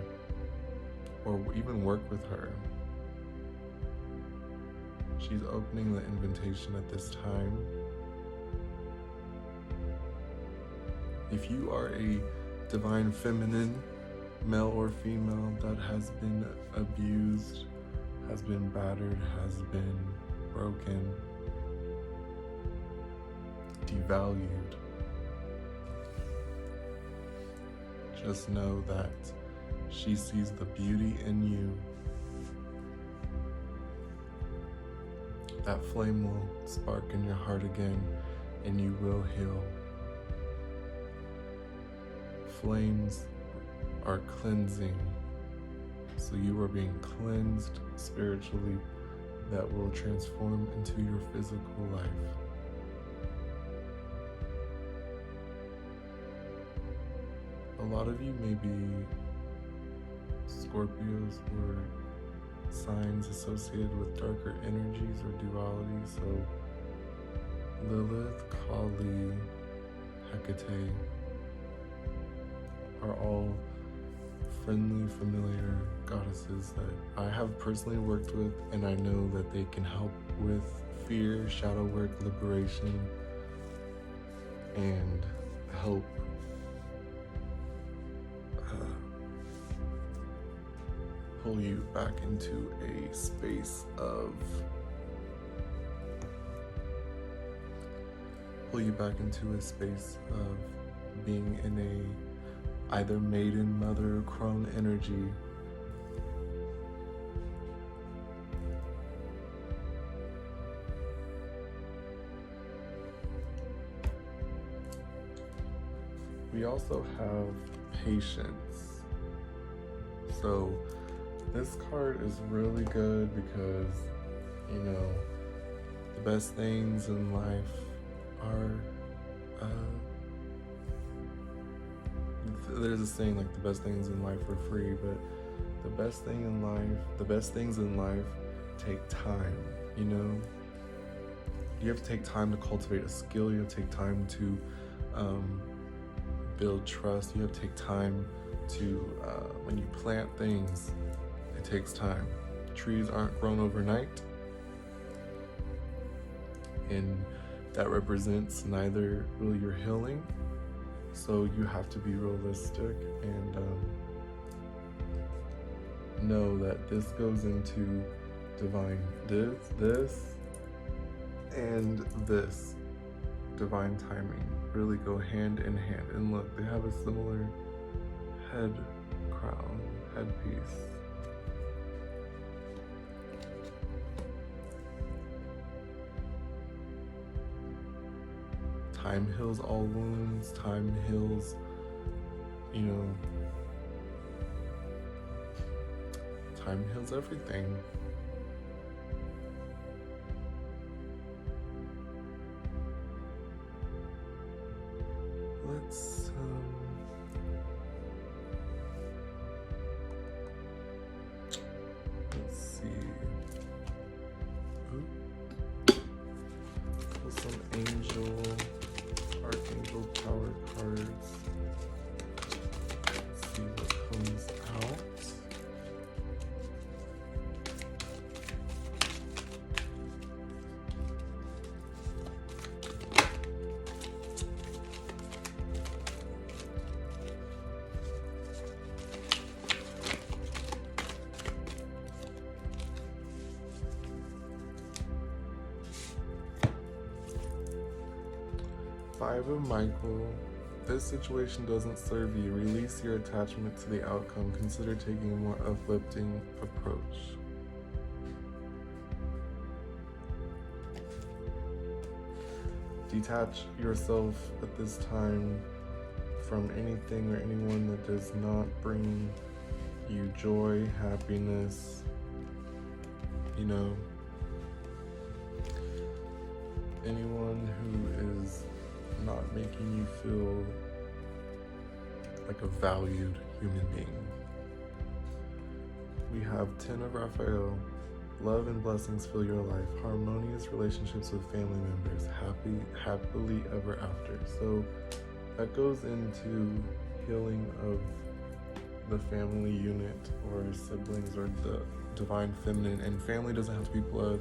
or even work with her, she's opening the invitation at this time. If you are a divine feminine, male or female, that has been abused, has been battered, has been broken, devalued, just know that she sees the beauty in you. That flame will spark in your heart again, and you will heal. Flames are cleansing, so you are being cleansed spiritually. That will transform into your physical life. A lot of you may be Scorpios or signs associated with darker energies or duality. So Lilith, Kali, Hecate are all friendly, familiar goddesses that I have personally worked with, and I know that they can help with fear, shadow work, liberation, and help pull you back into a space of being in a either maiden, mother, crone energy. We also have patience. So this card is really good because, you know, the best things in life are, there's a saying like the best things in life are free, but the best things in life take time, you know? You have to take time to cultivate a skill. You have to take time to build trust. You have to take time to, when you plant things, it takes time. Trees aren't grown overnight, and that represents neither will your healing. So you have to be realistic and know that this goes into divine, this and this divine timing really go hand in hand. And look, they have a similar headpiece. Time heals all wounds. Time heals, you know, time heals everything. Let's Five of Michael. This situation doesn't serve you. Release your attachment to the outcome. Consider taking a more uplifting approach. Detach yourself at this time from anything or anyone that does not bring you joy, happiness, anyone who is not making you feel like a valued human being. We have 10 of Raphael. Love and blessings fill your life. Harmonious relationships with family members. Happily ever after. So that goes into healing of the family unit or siblings or the divine feminine. And family doesn't have to be blood.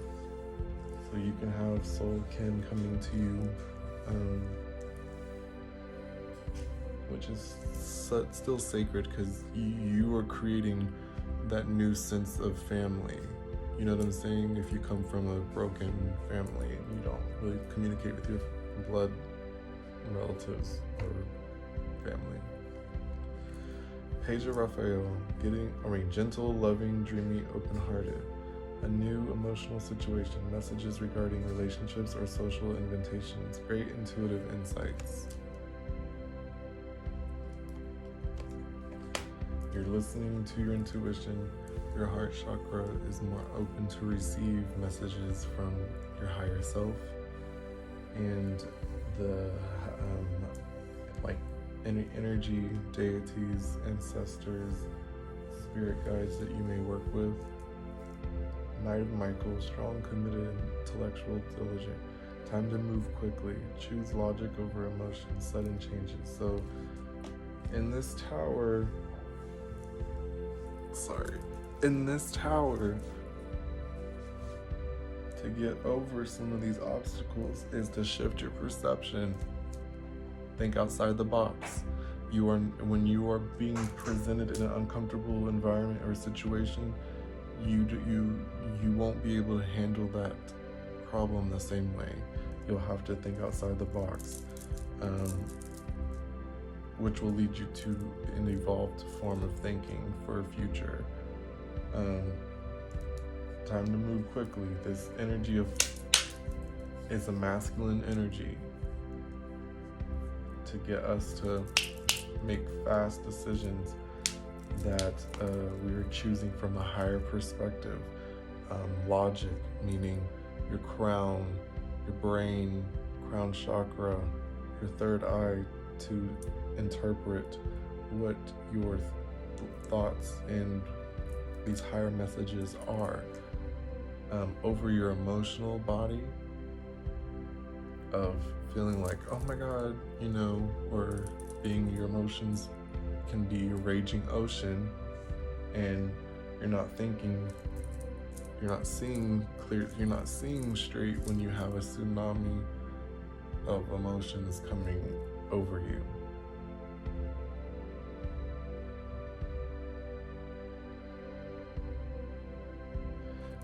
So you can have soul kin coming to you, which is still sacred because you are creating that new sense of family. You know what I'm saying? If you come from a broken family and you don't really communicate with your blood relatives or family. Page of Raphael, gentle, loving, dreamy, open-hearted. A new emotional situation, messages regarding relationships or social invitations, great intuitive insights. You're listening to your intuition. Your heart chakra is more open to receive messages from your higher self, and the any energy, deities, ancestors, spirit guides that you may work with. Knight of Michael, strong, committed, intellectual, diligent. Time to move quickly. Choose logic over emotion. Sudden changes. So, in this tower, to get over some of these obstacles is to shift your perception. Think outside the box. When you are being presented in an uncomfortable environment or situation, you won't be able to handle that problem the same way. You'll have to think outside the box, which will lead you to an evolved form of thinking for a future. Time to move quickly. This energy is a masculine energy to get us to make fast decisions that we are choosing from a higher perspective. Logic, meaning your crown, your brain, crown chakra, your third eye, to interpret what your thoughts and these higher messages are. Over your emotional body of feeling like, oh my God, or being your emotions can be a raging ocean and you're not seeing clear, you're not seeing straight when you have a tsunami of emotions coming over you.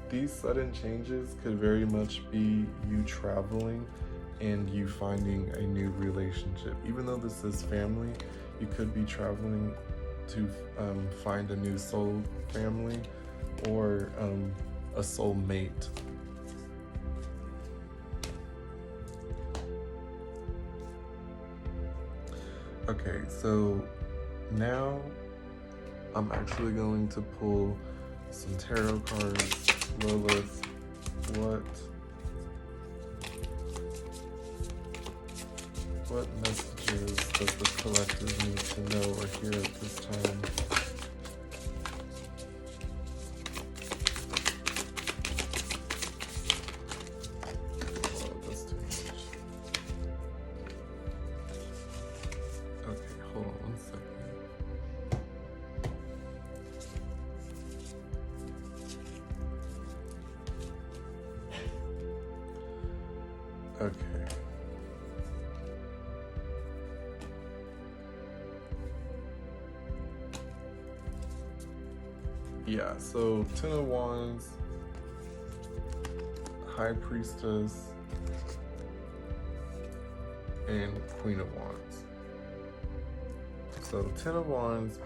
These sudden changes could very much be you traveling and you finding a new relationship. Even though this is family, you could be traveling to find a new soul family or a soul mate. Okay, so now I'm actually going to pull some tarot cards. Lilith, what messages does the collective need to know or hear at this time? Oh, that's too much. Okay, hold on 1 second. Okay. Yeah, so 10 of Wands, High Priestess, and Queen of Wands. So 10 of Wands,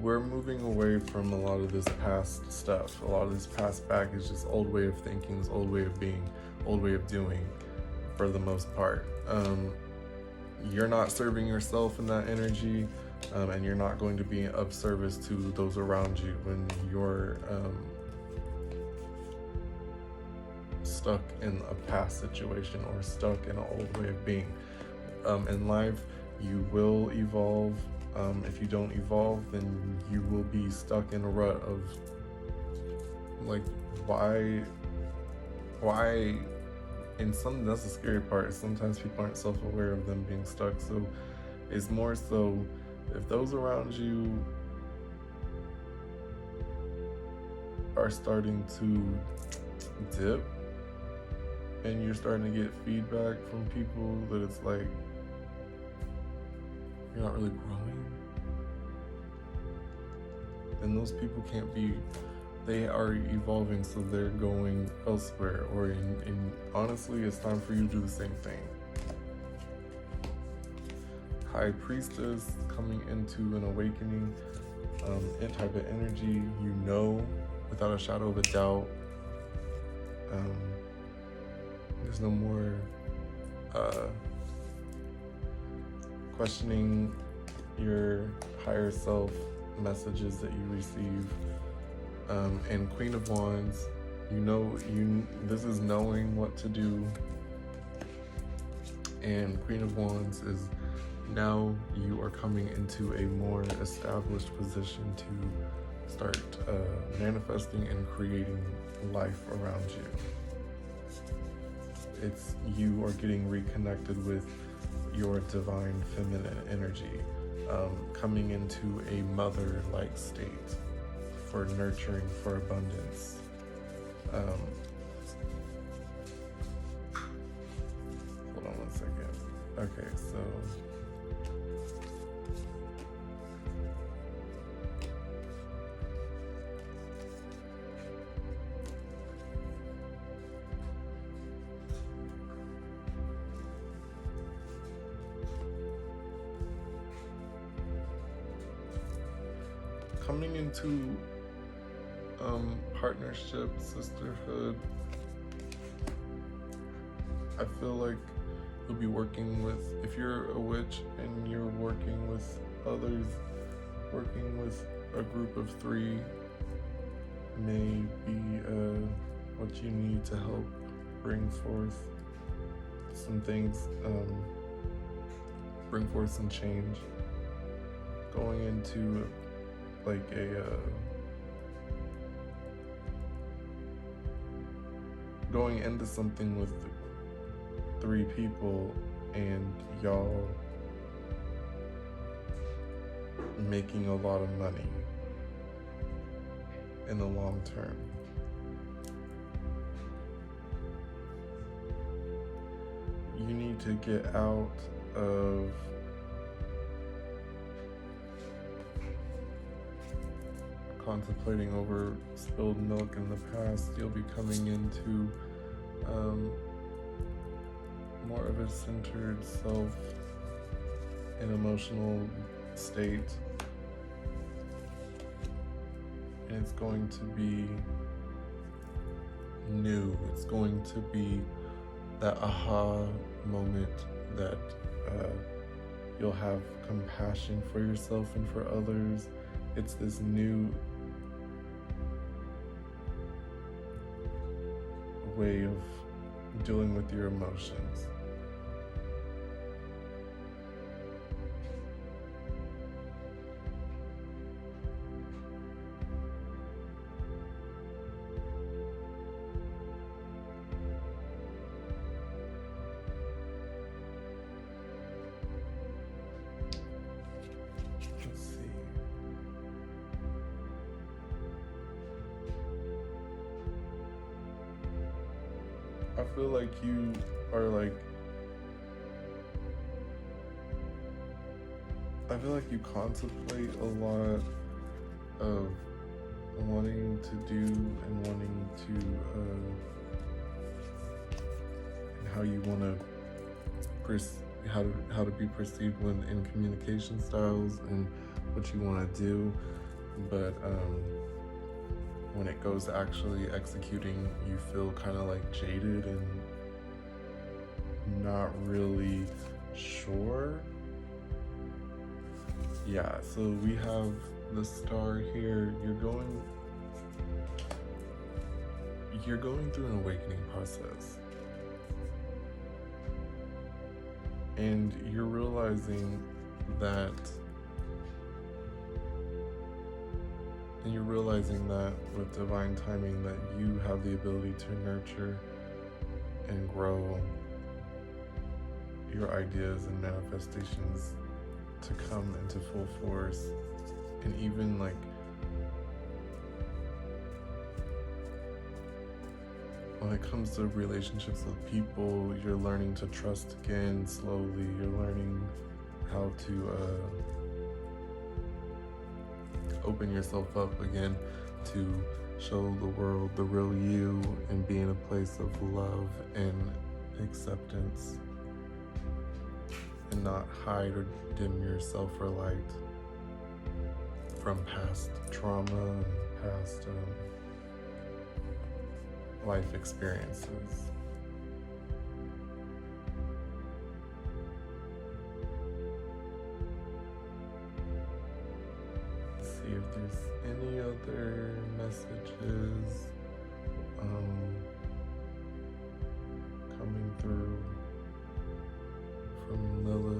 we're moving away from a lot of this past stuff, a lot of this past baggage, this old way of thinking, this old way of being, old way of doing, for the most part. You're not serving yourself in that energy, and you're not going to be of service to those around you when you're stuck in a past situation or stuck in an old way of being. In life, you will evolve. If you don't evolve, then you will be stuck in a rut of like, why, and that's the scary part. Sometimes people aren't self-aware of them being stuck. So it's more so, if those around you are starting to dip and you're starting to get feedback from people that it's like, you're not really growing, and those people can't be, they are evolving, so they're going elsewhere, or in honestly, it's time for you to do the same thing. High Priestess coming into an awakening, type of energy, you know, without a shadow of a doubt. There's no more questioning your higher self messages that you receive. And Queen of Wands, this is knowing what to do. And Queen of Wands is, now you are coming into a more established position to start manifesting and creating life around you. It's, you are getting reconnected with your divine feminine energy, coming into a mother-like state for nurturing, for abundance. Hold on one second. Okay, so coming into partnership, sisterhood, I feel like you'll be working with, if you're a witch and you're working with others, working with a group of 3 may be what you need to help bring forth some things, bring forth some change. Going into like going into something with 3 people and y'all making a lot of money in the long term. You need to get out of contemplating over spilled milk in the past. You'll be coming into more of a centered self and emotional state, and it's going to be new. It's going to be that aha moment that you'll have compassion for yourself and for others. It's this new way of dealing with your emotions. Let's see. I feel like you are like, I feel like you contemplate a lot of wanting to do and wanting to, and how you want to how to be perceived when in communication styles and what you want to do, but when it goes to actually executing, you feel kind of like jaded and not really sure. Yeah, so we have the star here. You're going through an awakening process, and you're realizing that with divine timing that you have the ability to nurture and grow your ideas and manifestations to come into full force. And even like when it comes to relationships with people, you're learning to trust again slowly. You're learning how to open yourself up again to show the world the real you and be in a place of love and acceptance, and not hide or dim yourself or light from past trauma and past life experiences. Let's see if there's any other messages coming through from Lilith.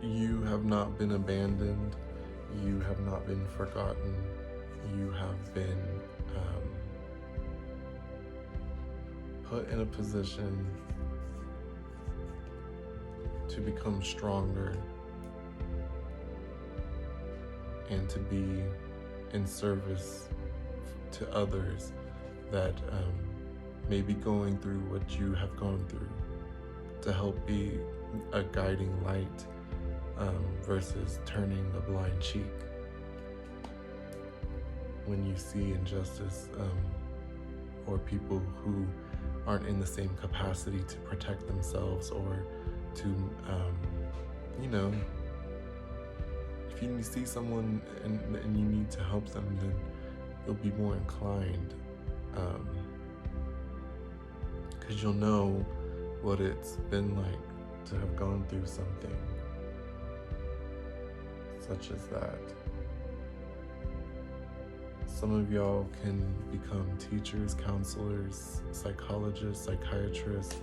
You have not been abandoned. You have not been forgotten. You have been put in a position to become stronger and to be in service to others that may be going through what you have gone through, to help be a guiding light versus turning a blind cheek when you see injustice or people who aren't in the same capacity to protect themselves or to, if you see someone and you need to help them, then you'll be more inclined, because you'll know what it's been like to have gone through something such as that. Some of y'all can become teachers, counselors, psychologists, psychiatrists,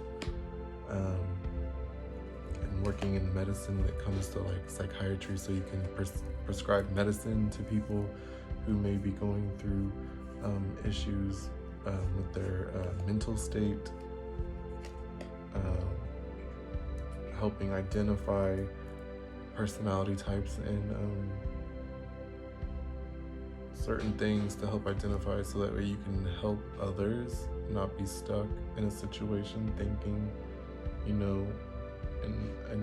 and working in medicine when it comes to like psychiatry, so you can prescribe medicine to people who may be going through issues with their mental state, helping identify personality types and certain things to help identify, so that way you can help others not be stuck in a situation thinking, in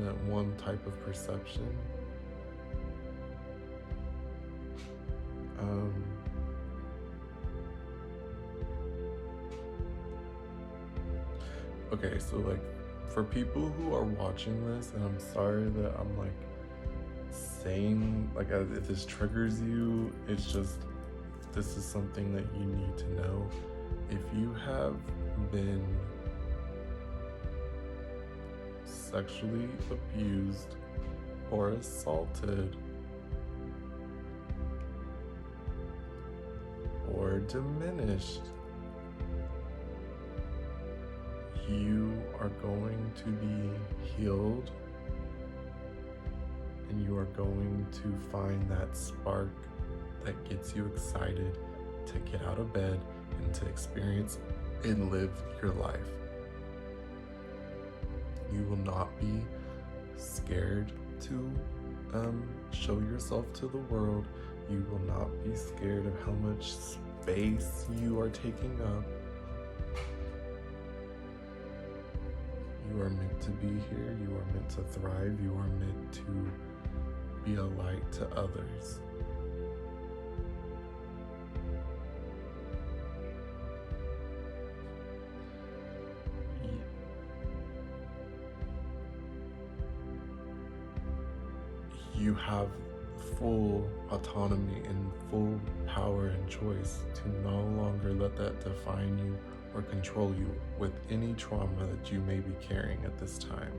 that one type of perception. Okay, so like for people who are watching this, and I'm sorry that I'm like saying, like, if this triggers you, it's just, this is something that you need to know. If you have been sexually abused or assaulted or diminished, you are going to be healed, and you are going to find that spark that gets you excited to get out of bed and to experience and live your life. You will not be scared to show yourself to the world. You will not be scared of how much space you are taking up. You are meant to be here. You are meant to thrive. You are meant to be a light to others. You have full autonomy and full power and choice to no longer let that define you or control you with any trauma that you may be carrying at this time.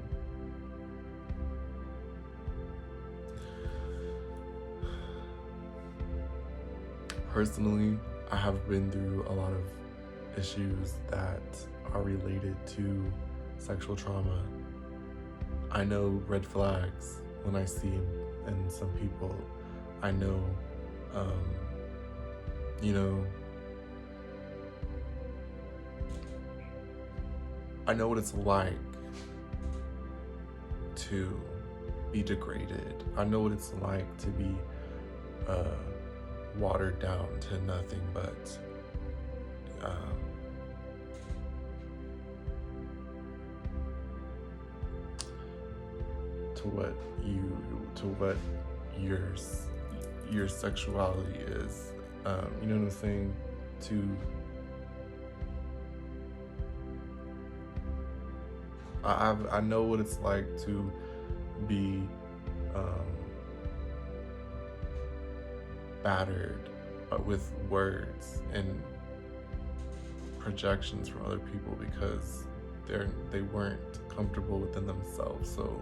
Personally, I have been through a lot of issues that are related to sexual trauma. I know red flags when I see them in some people. I know, I know what it's like to be degraded. I know what it's like to be watered down to nothing but to what your sexuality is. You know what I'm saying? I know what it's like to be battered with words and projections from other people because they weren't comfortable within themselves. So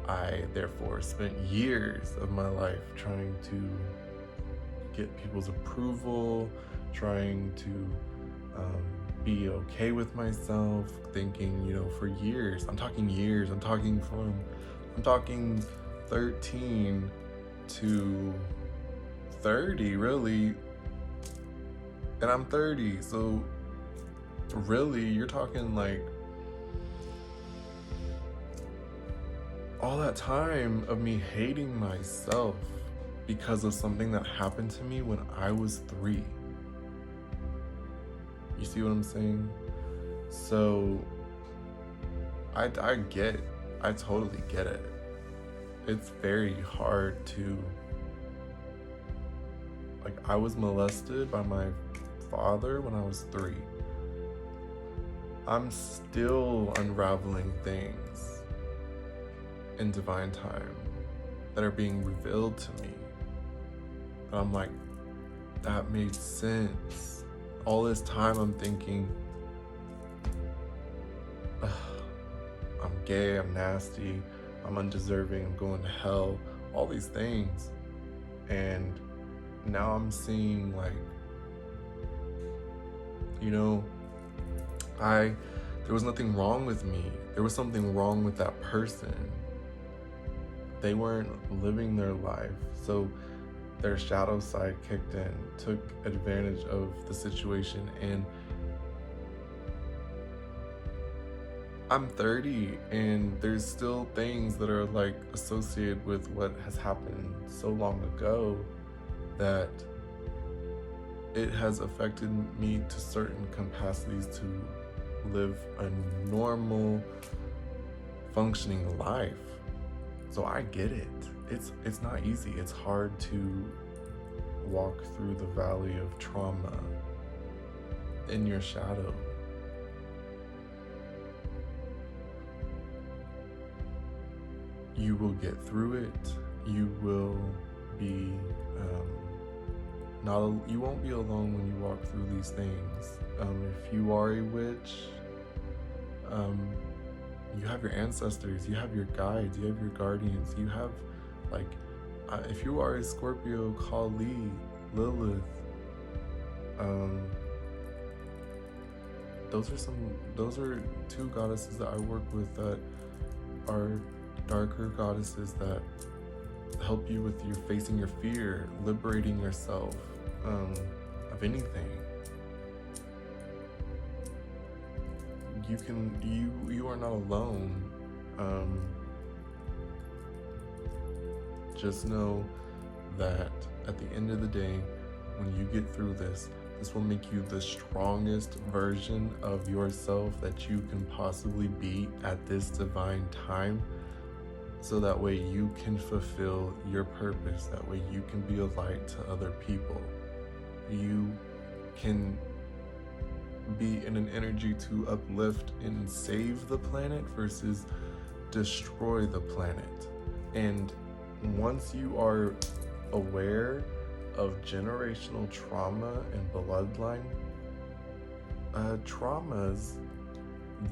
I therefore spent years of my life trying to get people's approval, trying to be okay with myself, thinking, for years, I'm talking 13 to 30, really, and I'm 30, so really, you're talking like all that time of me hating myself because of something that happened to me when I was 3. You see what I'm saying? So I totally get it. It's very hard to, I was molested by my father when I was 3. I'm still unraveling things in divine time that are being revealed to me. And I'm like, that made sense. All this time I'm thinking, I'm gay, I'm nasty, I'm undeserving, I'm going to hell, all these things. And now I'm seeing there was nothing wrong with me. There was something wrong with that person. They weren't living their life. So their shadow side kicked in, took advantage of the situation, and I'm 30 and there's still things that are associated with what has happened so long ago that it has affected me to certain capacities to live a normal, functioning life. So I get it. It's not easy. It's hard to walk through the valley of trauma in your shadow. You will get through it. You will be you won't be alone when you walk through these things. If you are a witch, you have your ancestors, you have your guides, you have your guardians, you have if you are a Scorpio, Kali, Lilith, those are 2 goddesses that I work with that are darker goddesses that help you with facing your fear, liberating yourself of anything. You are not alone. Just know that at the end of the day, when you get through this, This will make you the strongest version of yourself that you can possibly be at this divine time, so that way you can fulfill your purpose. That way you can be a light to other people. You can be in an energy to uplift and save the planet versus destroy the planet. And once you are aware of generational trauma and bloodline traumas,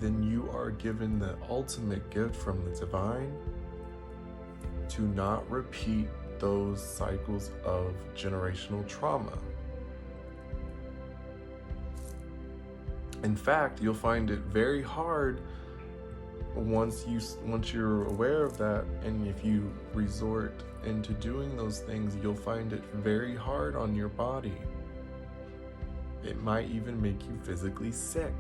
then you are given the ultimate gift from the divine to not repeat those cycles of generational trauma. In fact, you'll find it very hard once you're aware of that, and if you resort into doing those things, you'll find it very hard on your body. It might even make you physically sick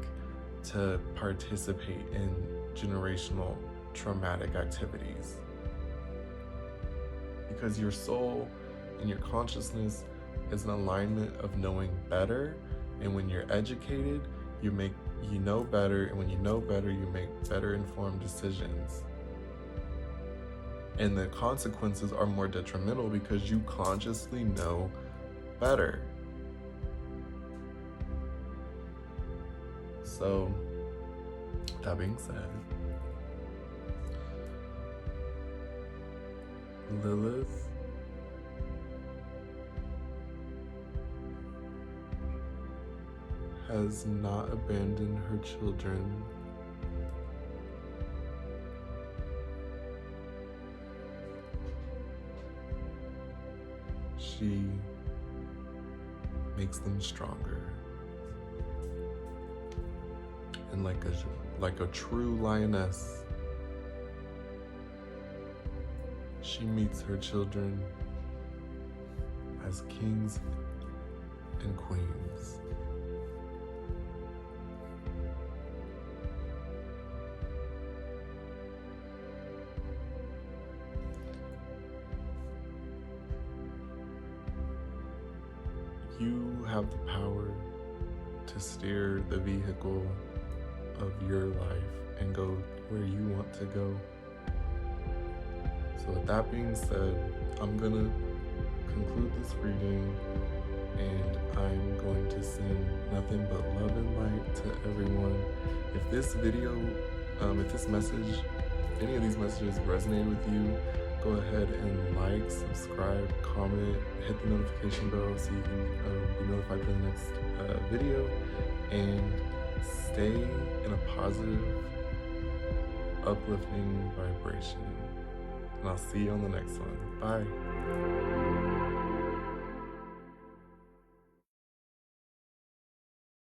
to participate in generational traumatic activities, because your soul and your consciousness is an alignment of knowing better, and when you're educated, you know better, and when you know better, you make better informed decisions. And the consequences are more detrimental because you consciously know better. So, that being said, Lilith has not abandoned her children. She makes them stronger. And like a true lioness, she meets her children as kings and queens. You have the power to steer the vehicle of your life and go where you want to go. So with that being said, I'm gonna conclude this reading, and I'm going to send nothing but love and light to everyone. If this video, if this message, any of these messages resonate with you, go ahead and like, subscribe, comment, hit the notification bell so you can be notified for the next video, and stay in a positive, uplifting vibration. And I'll see you on the next one. Bye.